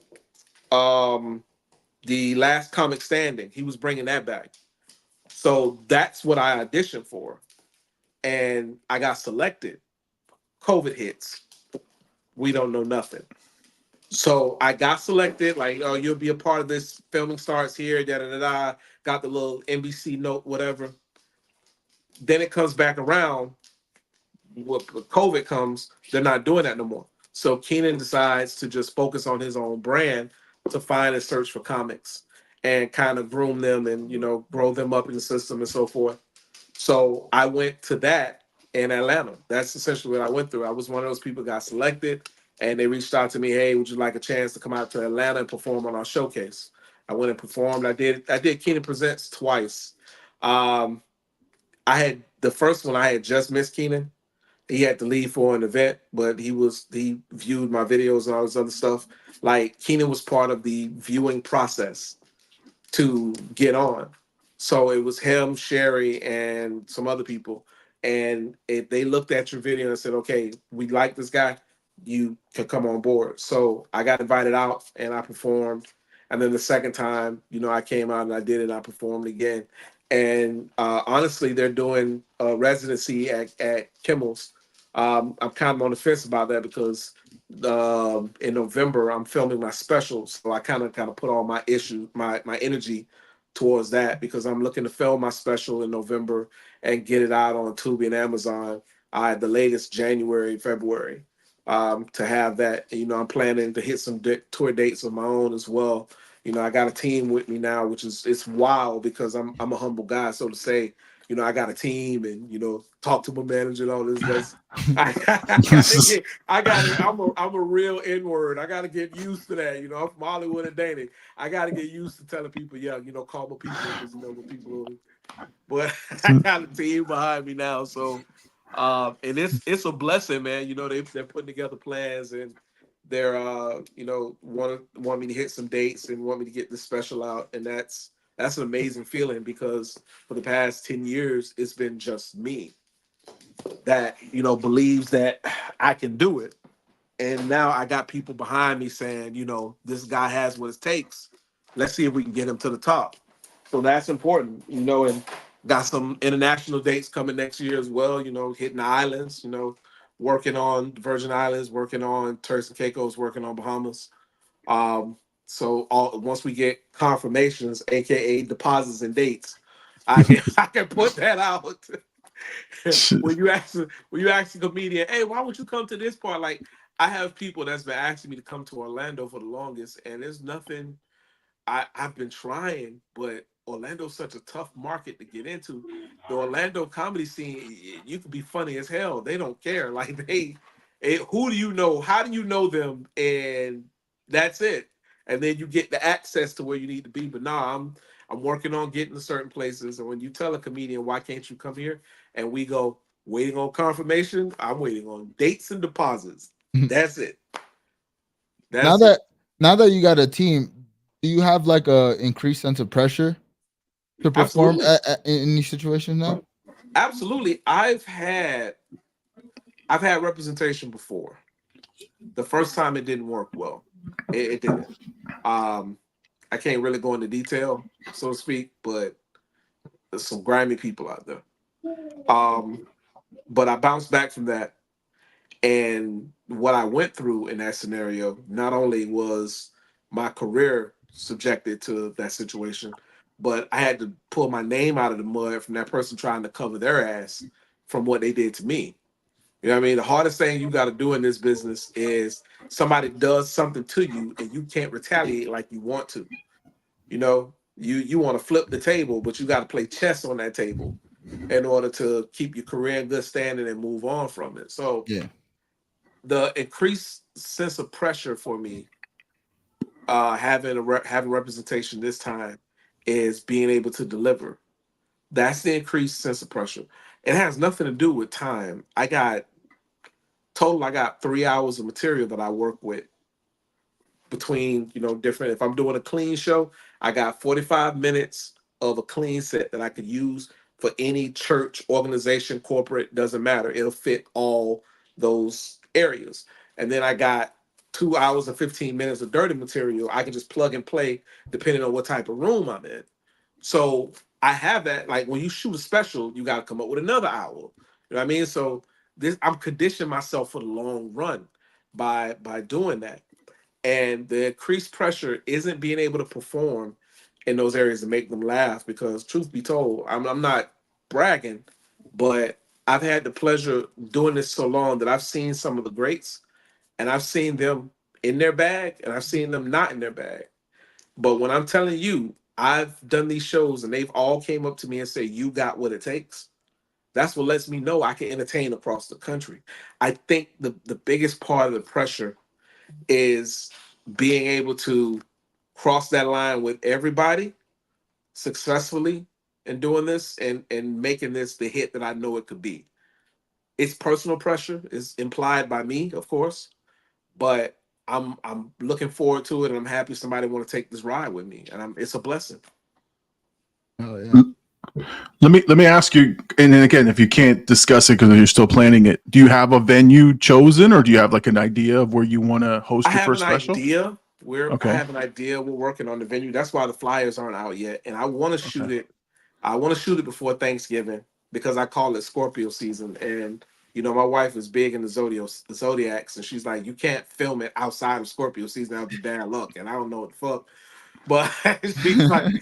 the Last Comic Standing. He was bringing that back. So that's what I auditioned for. And I got selected. COVID hits. We don't know nothing. So I got selected, like, oh, you'll be a part of this. Filming starts here, da-da-da-da. Got the little NBC note, whatever. Then it comes back around. When COVID comes, they're not doing that no more. So Keenan decides to just focus on his own brand to find and search for comics and kind of groom them and, grow them up in the system and so forth. So I went to that in Atlanta. That's essentially what I went through. I was one of those people who got selected, and they reached out to me, hey, would you like a chance to come out to Atlanta and perform on our showcase? I went and performed. I did Keenan Presents twice. I had the first one, I had just missed Keenan. He had to leave for an event, but he viewed my videos and all this other stuff. Like, Keenan was part of the viewing process to get on. So it was him, Sherry, and some other people. And they looked at your video and said, okay, we like this guy. You can come on board. So I got invited out and I performed. And then the second time, I came out and I did it and I performed again. And honestly, they're doing a residency at Kimmel's. I'm kind of on the fence about that because in November I'm filming my special, so I kind of put all my my energy towards that because I'm looking to film my special in November and get it out on Tubi and Amazon at the latest January, February. To have that, I'm planning to hit some tour dates of my own as well. I got a team with me now, which it's wild because I'm a humble guy, so to say. I got a team and talk to my manager and all this. I'm a real N-word. I gotta get used to that. I'm from Hollywood and Danny. I gotta get used to telling people, call my people because my people. But I got a team behind me now, so and it's a blessing, man. They're putting together plans and they're want me to hit some dates and want me to get this special out, and that's an amazing feeling because for the past 10 years it's been just me that believes that I can do it, and now I got people behind me saying this guy has what it takes. Let's see if we can get him to the top. So that's important, and got some international dates coming next year as well, hitting the islands, working on the Virgin Islands, working on Turks and Caicos, working on Bahamas. So once we get confirmations, aka deposits and dates, I can put that out. when you ask a comedian, hey, why would you come to this part? Like, I have people that's been asking me to come to Orlando for the longest, and there's nothing. I've been trying, but Orlando's such a tough market to get into. The Orlando comedy scene, you can be funny as hell. They don't care. Like who do you know? How do you know them? And that's it. And then you get the access to where you need to be. But nah, I'm working on getting to certain places. And when you tell a comedian, why can't you come here? And we go, waiting on confirmation. I'm waiting on dates and deposits. That's it. Now that you got a team, do you have like a increased sense of pressure to perform in these situations now? Absolutely. I've had representation before. The first time it didn't work well. It didn't. I can't really go into detail, so to speak, but there's some grimy people out there. But I bounced back from that, and what I went through in that scenario, not only was my career subjected to that situation, but I had to pull my name out of the mud from that person trying to cover their ass from what they did to me. You know what I mean? The hardest thing you got to do in this business is somebody does something to you and you can't retaliate like you want to. You know, you want to flip the table, but you got to play chess on that table in order to keep your career in good standing and move on from it. So Yeah. the increased sense of pressure for me, having representation this time, is being able to deliver. That's the increased sense of pressure. It has nothing to do with time. I got 3 hours of material that I work with between, different. If I'm doing a clean show, I got 45 minutes of a clean set that I could use for any church, organization, corporate, doesn't matter. It'll fit all those areas. And then I got 2 hours and 15 minutes of dirty material. I can just plug and play depending on what type of room I'm in. So I have that. Like when you shoot a special, you got to come up with another hour. You know what I mean? So I'm conditioning myself for the long run by doing that. And the increased pressure isn't being able to perform in those areas to make them laugh, because truth be told, I'm not bragging, but I've had the pleasure doing this so long that I've seen some of the greats, and I've seen them in their bag and I've seen them not in their bag. But when I'm telling you, I've done these shows and they've all came up to me and say, you got what it takes. That's what lets me know I can entertain across the country. I think the biggest part of the pressure is being able to cross that line with everybody successfully and doing this and making this the hit that I know it could be. It's personal pressure, is implied by me, of course, but I'm looking forward to it, and I'm happy somebody want to take this ride with me, and it's a blessing. Oh yeah. Let me ask you, and then again, if you can't discuss it because you're still planning it, do you have a venue chosen, or do you have like an idea of where you want to host your first special? I have an idea. We're working on the venue. That's why the flyers aren't out yet, and I want to shoot it. I want to shoot it before Thanksgiving because I call it Scorpio season, and my wife is big in the zodiacs, and she's like, you can't film it outside of Scorpio season. That would be bad luck, and I don't know what the fuck. But she's like,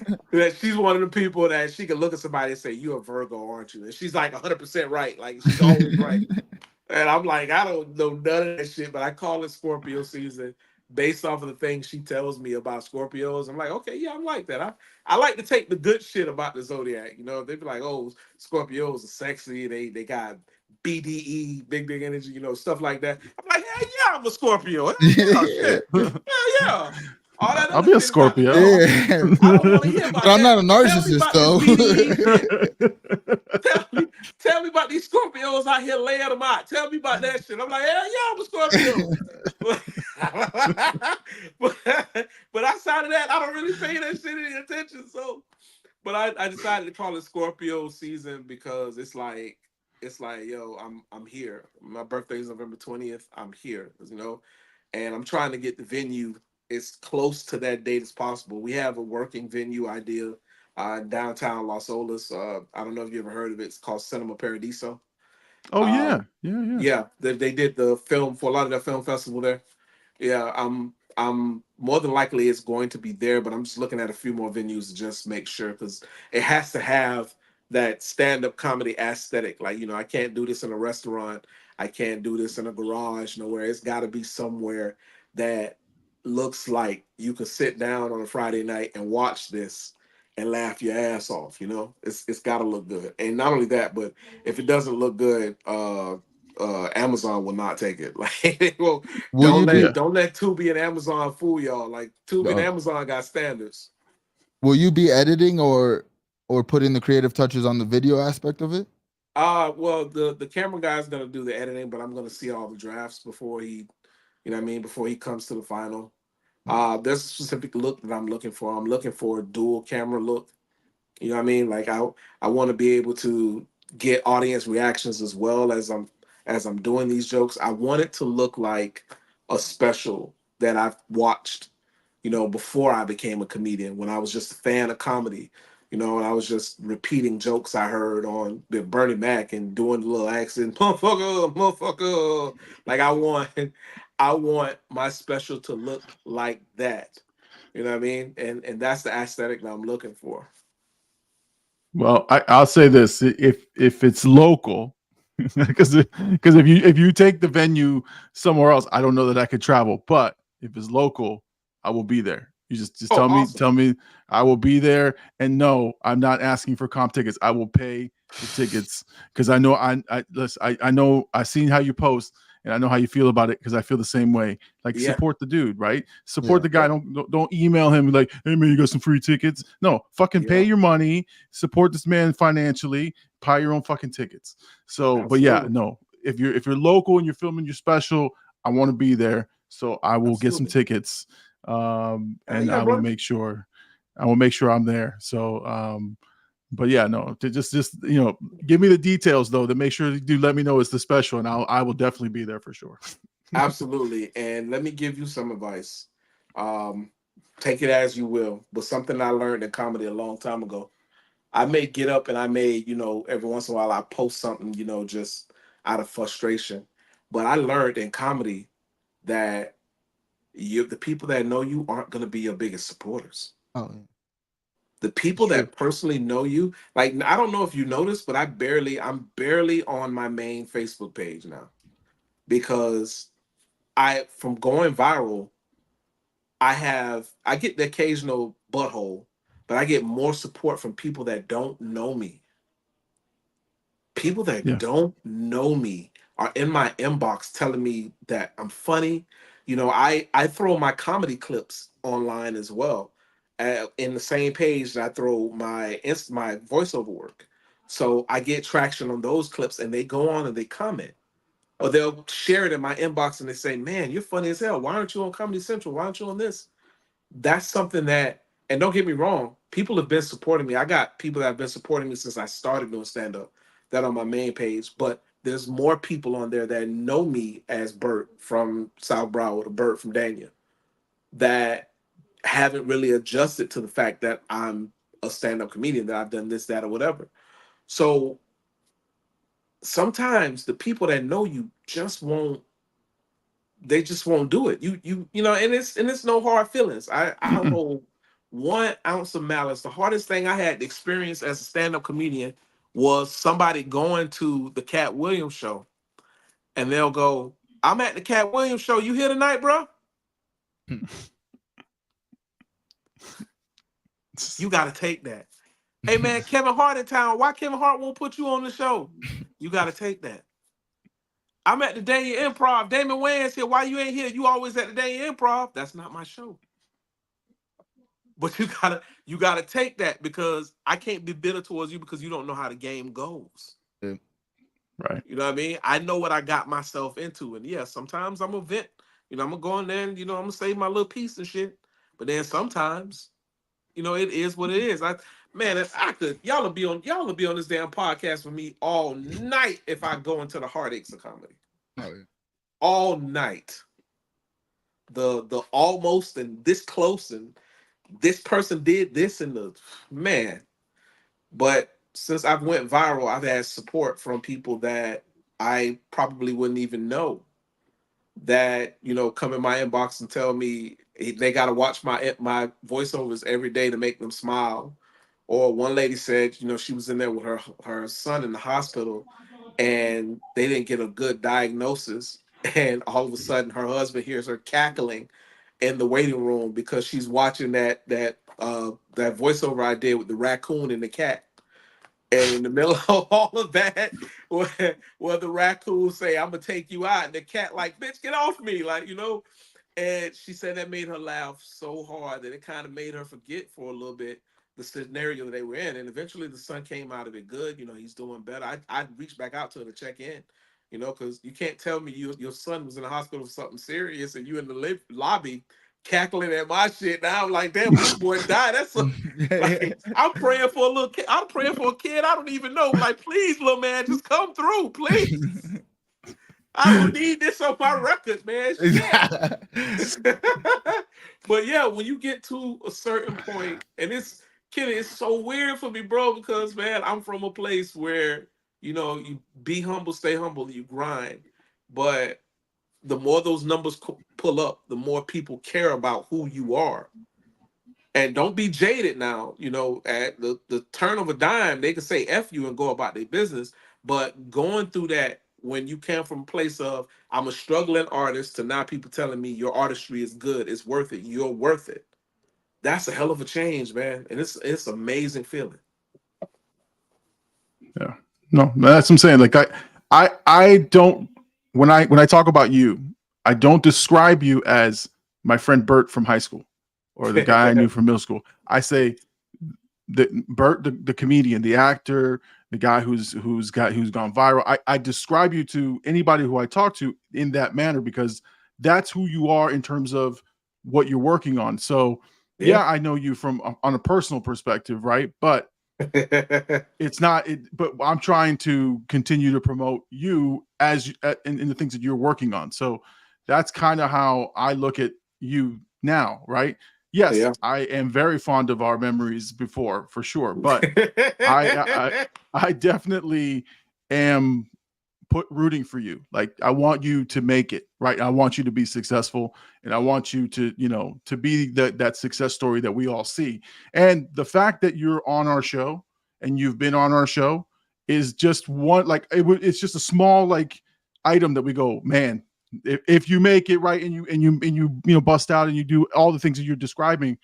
she's one of the people that she can look at somebody and say, "You're a Virgo, aren't you?" And she's like 100% right. Like she's always right. And I'm like, I don't know none of that shit, but I call it Scorpio season based off of the things she tells me about Scorpios. I'm like, okay, yeah, I'm like that. I like to take the good shit about the zodiac. They be like, oh, Scorpios are sexy. They got BDE, big energy, stuff like that. I'm like, hell yeah, I'm a Scorpio. Hell yeah, shit. Hell yeah. All that I'll be a Scorpio. I don't want to hear about but I'm that. not a narcissist though. Tell me about these Scorpios out here laying them out. Tell me about that shit. I'm like, hell yeah, I'm a Scorpio. but outside of that, I don't really pay that shit any attention. So, but I decided to call it Scorpio season because it's like, yo, I'm here. My birthday is November 20th. I'm here, and I'm trying to get the venue as close to that date as possible. We have a working venue idea downtown Los Olas. I don't know if you ever heard of it. It's called Cinema Paradiso. Oh yeah. They did the film for a lot of their film festival there. Yeah, I'm more than likely it's going to be there, but I'm just looking at a few more venues to just make sure, because it has to have that stand-up comedy aesthetic. Like, I can't do this in a restaurant. I can't do this in a garage, nowhere. It's got to be somewhere that looks like you could sit down on a Friday night and watch this and laugh your ass off. It's got to look good. And not only that, but if it doesn't look good, Amazon will not take it. Like, well, don't let Tubi and Amazon fool y'all. Like, Tubi and Amazon got standards. Will you be editing or putting the creative touches on the video aspect of it? Well, the camera guy's gonna do the editing, but I'm gonna see all the drafts before he, before he comes to the final. There's a specific look that I'm looking for. I'm looking for a dual camera look. You know what I mean? Like I want to be able to get audience reactions as well as I'm doing these jokes. I want it to look like a special that I've watched, you know, before I became a comedian, when I was just a fan of comedy, you know, and I was just repeating jokes I heard on the Bernie Mac and doing the little accent, motherfucker, motherfucker. Like I want my special to look like that. You know what I mean? And that's the aesthetic that I'm looking for. Well, I'll say this: if it's local, because if you take the venue somewhere else, I don't know that I could travel. But if it's local, I will be there. You just Oh, awesome. tell me I will be there. And no, I'm not asking for comp tickets. I will pay the tickets because I know I know I've seen how you post and I know how you feel about it because I feel the same way. Like Yeah. support the dude, right? Support Yeah. the guy. Don't email him like, hey man, you got some free tickets. No, fucking pay Yeah. your money. Support this man financially. Buy your own fucking tickets. So, but yeah, Absolutely. no. If you're local and you're filming your special, I want to be there. So I will get some Absolutely. tickets, and Yeah, bro. I will make sure I'm there. So, but yeah, no, to just give me the details though. To make sure you do let me know it's the special, and I will definitely be there for sure. Absolutely. And let me give you some advice. Um, take it as you will, but something I learned in comedy a long time ago. I may get up and I may, you know, every once in a while I post something, you know, just out of frustration. But I learned in comedy that the people that know you aren't going to be your biggest supporters. Oh, yeah. The It's people true. that personally know you, like I don't know if you noticed, but I'm barely on my main Facebook page now because from going viral, I get the occasional butthole, but I get more support from people that don't know me. People that Yeah, don't know me are in my inbox telling me that I'm funny. You know, I throw my comedy clips online as well, in the same page that I throw my voiceover work. So I get traction on those clips, and they go on and they comment, or they'll share it in my inbox and they say, "Man, you're funny as hell. Why aren't you on Comedy Central? Why aren't you on this?" That's something that, and don't get me wrong, people have been supporting me. I got people that have been supporting me since I started doing stand up that on my main page, but there's more people on there that know me as Bert from South Broward or Bert from Dania that haven't really adjusted to the fact that I'm a stand up comedian, that I've done this, that, or whatever. So sometimes the people that know you just won't do it. You know, and it's no hard feelings. I don't hold 1 ounce of malice. The hardest thing I had to experience as a stand-up comedian was somebody going to the Cat Williams show and they'll go, "I'm at the Cat Williams show. You here tonight, bro? You gotta take that. Hey man, Kevin Hart in town. Why Kevin Hart won't put you on the show? You gotta take that. I'm at the Daniel Improv. Damon Wayans here. Why you ain't here? You always at the Daniel Improv. That's not my show. But you gotta take that because I can't be bitter towards you because you don't know how the game goes. Yeah. right. You know what I mean? I know what I got myself into. And yeah, sometimes I'm a vent. You know, I'm gonna go in there and I'm gonna say my little piece and shit. But then sometimes, it is what it is. Man, if I could, y'all will be on this damn podcast with me all night if I go into the heartaches of comedy. Oh, yeah. All night. The almost and this close and this person did this and the man. But since I've went viral, I've had support from people that I probably wouldn't even know that come in my inbox and tell me they got to watch my voiceovers every day to make them smile. Or one lady said, she was in there with her son in the hospital, and they didn't get a good diagnosis, and all of a sudden her husband hears her cackling in the waiting room because she's watching that voiceover I did with the raccoon and the cat. And in the middle of all of that, where the raccoon say, "I'm gonna take you out," and the cat like, "Bitch, get off me!" And she said that made her laugh so hard that it kind of made her forget for a little bit the scenario that they were in. And eventually, the son came out of it good. He's doing better. I reached back out to her to check in. Because you can't tell me your son was in the hospital for something serious and you in the lobby cackling at my shit. Now I'm like, damn, this boy died. That's a, like, I'm praying for a little kid. I'm praying for a kid I don't even know. Like, please, little man, just come through, please. I don't need this on my record, man. Shit. But yeah, when you get to a certain point, and it's so weird for me, bro, because man, I'm from a place where you be humble, stay humble, you grind. But the more those numbers pull up, the more people care about who you are. And don't be jaded now. At the turn of a dime, they can say F you and go about their business. But going through that, when you came from a place of, I'm a struggling artist, to now people telling me your artistry is good, it's worth it, you're worth it. That's a hell of a change, man. And it's amazing feeling. Yeah. No, that's what I'm saying. Like I don't, when I talk about you, I don't describe you as my friend Bert from high school or the guy I knew from middle school. I say Bert, the comedian, the actor, the guy who's gone viral. I describe you to anybody who I talk to in that manner because that's who you are in terms of what you're working on. So yeah, I know you from on a personal perspective, right? But it's not. But I'm trying to continue to promote you as in the things that you're working on. So that's kind of how I look at you now, right? Yes, I am very fond of our memories before, for sure. But I definitely am rooting for you. Like I want you to make it, right? I want you to be successful, and I want you to, to be that success story that we all see. And the fact that you're on our show and you've been on our show is just one, like it's just a small like item that we go, man. If you make it right and you bust out and you do all the things that you're describing,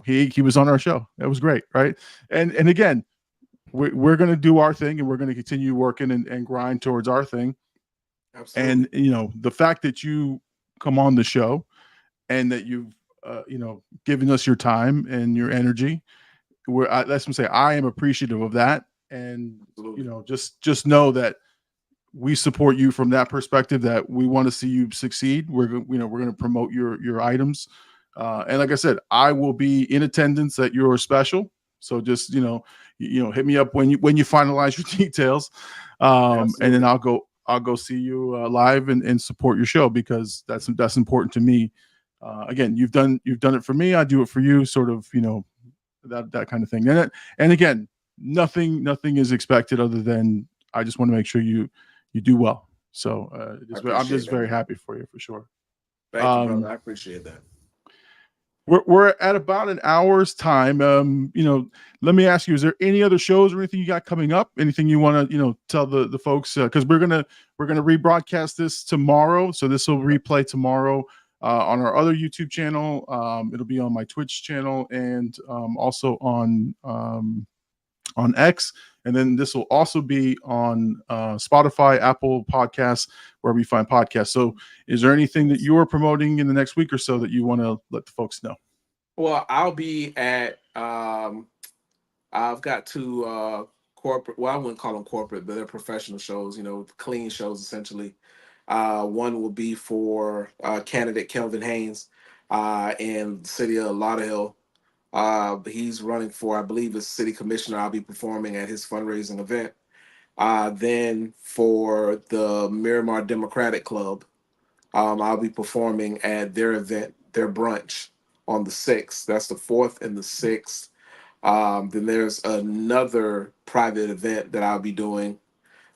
he was on our show. That was great, right? And again, we're going to do our thing and we're going to continue working and grind towards our thing. Absolutely. And the fact that you come on the show and that you've given us your time and your energy, that's what I'm saying. I am appreciative of that, and absolutely. Just know that we support you from that perspective, that we want to see you succeed. We're going to promote your items. And like I said, I will be in attendance at your special. So just, hit me up when you finalize your details. And then I'll go see you live and support your show, because that's important to me. Again, you've done it for me. I do it for you, sort of, that kind of thing. And again, nothing is expected other than I just want to make sure you do well. So I'm just very happy for you, for sure. Thank you, brother. I appreciate that. We're at about an hour's time. Let me ask you, is there any other shows or anything you got coming up? Anything you want to, tell the folks? Because we're gonna rebroadcast this tomorrow, so this will replay tomorrow on our other YouTube channel. It'll be on my Twitch channel and also on X. And then this will also be on Spotify, Apple Podcasts, wherever you find podcasts. So is there anything that you are promoting in the next week or so that you want to let the folks know? Well, I'll be at, I've got two corporate, well, I wouldn't call them corporate, but they're professional shows, clean shows, essentially. One will be for candidate Kelvin Haynes in the city of Lauderhill. He's running for, I believe, as city commissioner. I'll be performing at his fundraising event. Then for the Miramar Democratic Club, I'll be performing at their event, their brunch on the 6th. That's the 4th and the 6th. Then there's another private event that I'll be doing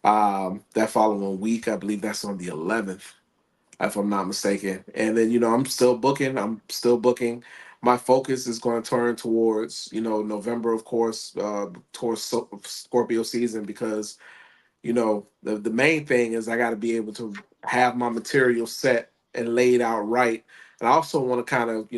that following week. I believe that's on the 11th, if I'm not mistaken. And then, I'm still booking. My focus is going to turn towards, November, of course, towards Scorpio season, because, the main thing is I got to be able to have my material set and laid out right. And I also want to kind of,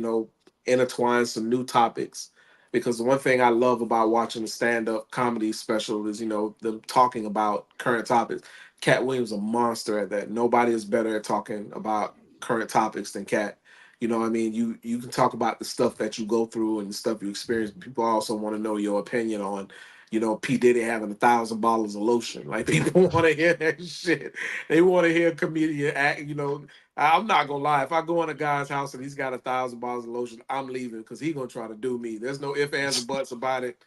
intertwine some new topics, because the one thing I love about watching a stand-up comedy special is, them talking about current topics. Cat Williams is a monster at that. Nobody is better at talking about current topics than Cat. You know what I mean? You can talk about the stuff that you go through and the stuff you experience, but people also want to know your opinion on, P Diddy having 1,000 bottles of lotion. Like people want to hear that shit. They want to hear a comedian act. I'm not gonna lie. If I go in a guy's house and he's got 1,000 bottles of lotion, I'm leaving because he's gonna try to do me. There's no ifs, ands, or buts about it.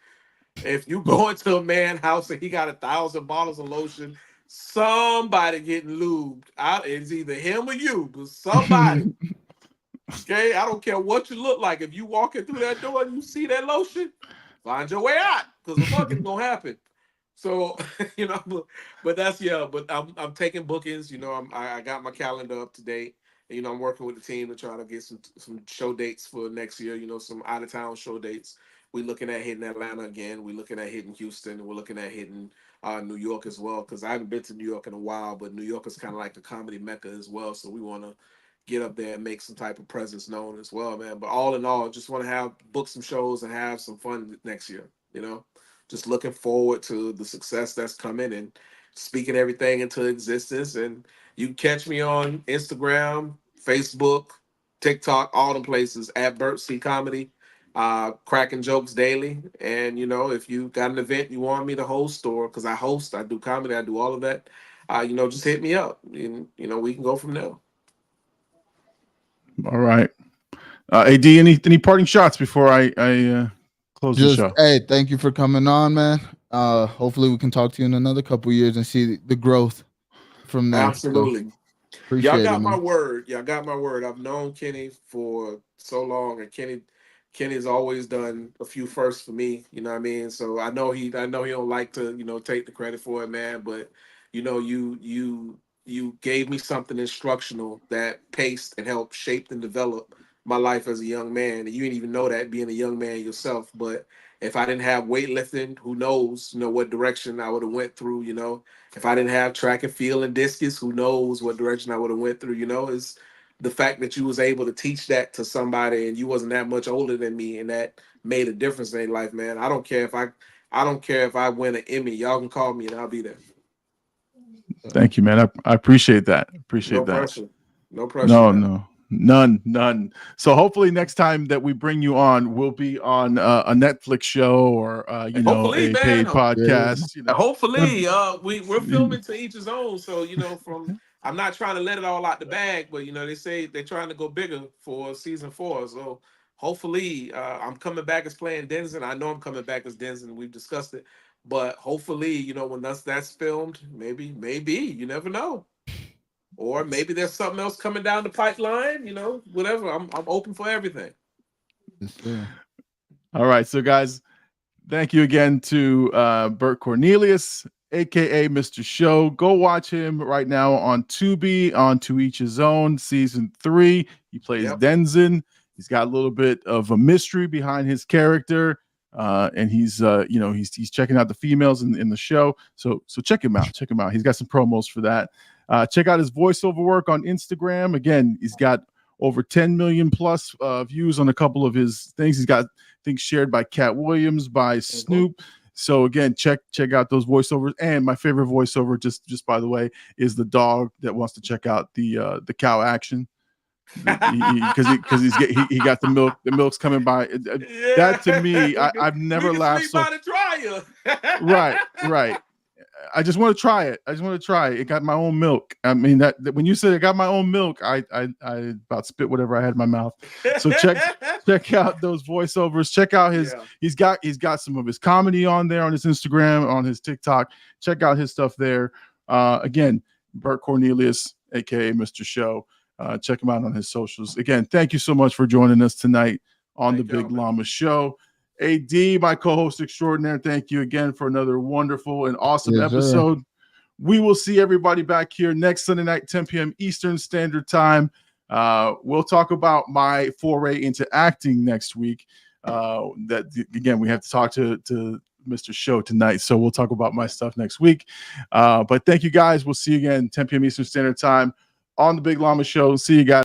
If you go into a man's house and he got 1,000 bottles of lotion, somebody getting lubed. It's either him or you, but somebody. Okay, I don't care what you look like. If you walking through that door and you see that lotion, find your way out because the fucking gonna happen. So but that's But I'm taking bookings. I got my calendar up to date. And, I'm working with the team to try to get some show dates for next year. Some out of town show dates. We're looking at hitting Atlanta again. We're looking at hitting Houston. We're looking at hitting New York as well because I haven't been to New York in a while. But New York is kind of like the comedy mecca as well. So we want to get up there and make some type of presence known as well, man. But all in all, just want to book some shows and have some fun next year. Just looking forward to the success that's coming and speaking everything into existence. And you can catch me on Instagram, Facebook, TikTok, all the places at Bert C Comedy, cracking jokes daily. And if you got an event you want me to host, or because I do comedy, I do all of that. Just hit me up, and we can go from there. All right. AD, any parting shots before I close the show? Hey, thank you for coming on, man. Hopefully we can talk to you in another couple years and see the growth from there. Absolutely. So, Y'all got my word. Y'all got my word. I've known Kenny for so long, and Kenny's always done a few firsts for me. You know what I mean? So I know he don't like to, take the credit for it, man. But you gave me something instructional that paced and helped shape and develop my life as a young man. And you didn't even know that being a young man yourself. But if I didn't have weightlifting, who knows, what direction I would have went through, If I didn't have track and field and discus, who knows what direction I would have went through, Is the fact that you was able to teach that to somebody and you wasn't that much older than me, and that made a difference in their life, man. I don't care if I win an Emmy. Y'all can call me and I'll be there. Thank you, man. I appreciate that. No pressure. No pressure. No. None. So hopefully next time that we bring you on, we'll be on a Netflix show or a paid podcast. Hopefully, we're filming to each his own. So I'm not trying to let it all out the bag, but they say they're trying to go bigger for season 4. So hopefully, I'm coming back as playing Denzel. I know I'm coming back as Denzel. We've discussed it, but hopefully, when that's filmed, maybe you never know. Or maybe there's something else coming down the pipeline, whatever. I'm open for everything. All right. So, guys, thank you again to Bert Cornielius, a.k.a. Mr. Show. Go watch him right now on Tubi, on To Each His Own, season 3. He plays Denzel. He's got a little bit of a mystery behind his character. And he's checking out the females in the show. So check him out. He's got some promos for that. Check out his voiceover work on Instagram. Again, he's got over 10 million plus views on a couple of his things. He's got things shared by Cat Williams, by Snoop. So again, check out those voiceovers. And my favorite voiceover, just by the way, is the dog that wants to check out the cow action. Because he got the milk. The milk's coming by. That to me, I've never laughed so. Right. I just want to try it. It got my own milk. I mean, that when you said it got my own milk, I about spit whatever I had in my mouth. So check out those voiceovers. Check out his. He's got some of his comedy on there on his Instagram, on his TikTok. Check out his stuff there. Again, Bert Cornielius, aka Mr. Show. Check him out on his socials. Again, thank you so much for joining us tonight on the Big Llama Show. AD, my co-host extraordinaire, thank you again for another wonderful and awesome episode. We will see everybody back here next Sunday night, 10 p.m. Eastern Standard Time. We'll talk about my foray into acting next week. Again, we have to talk to Mr. Show tonight, so we'll talk about my stuff next week. But thank you guys. We'll see you again, 10 p.m. Eastern Standard Time on the Big Llama Show. See you guys.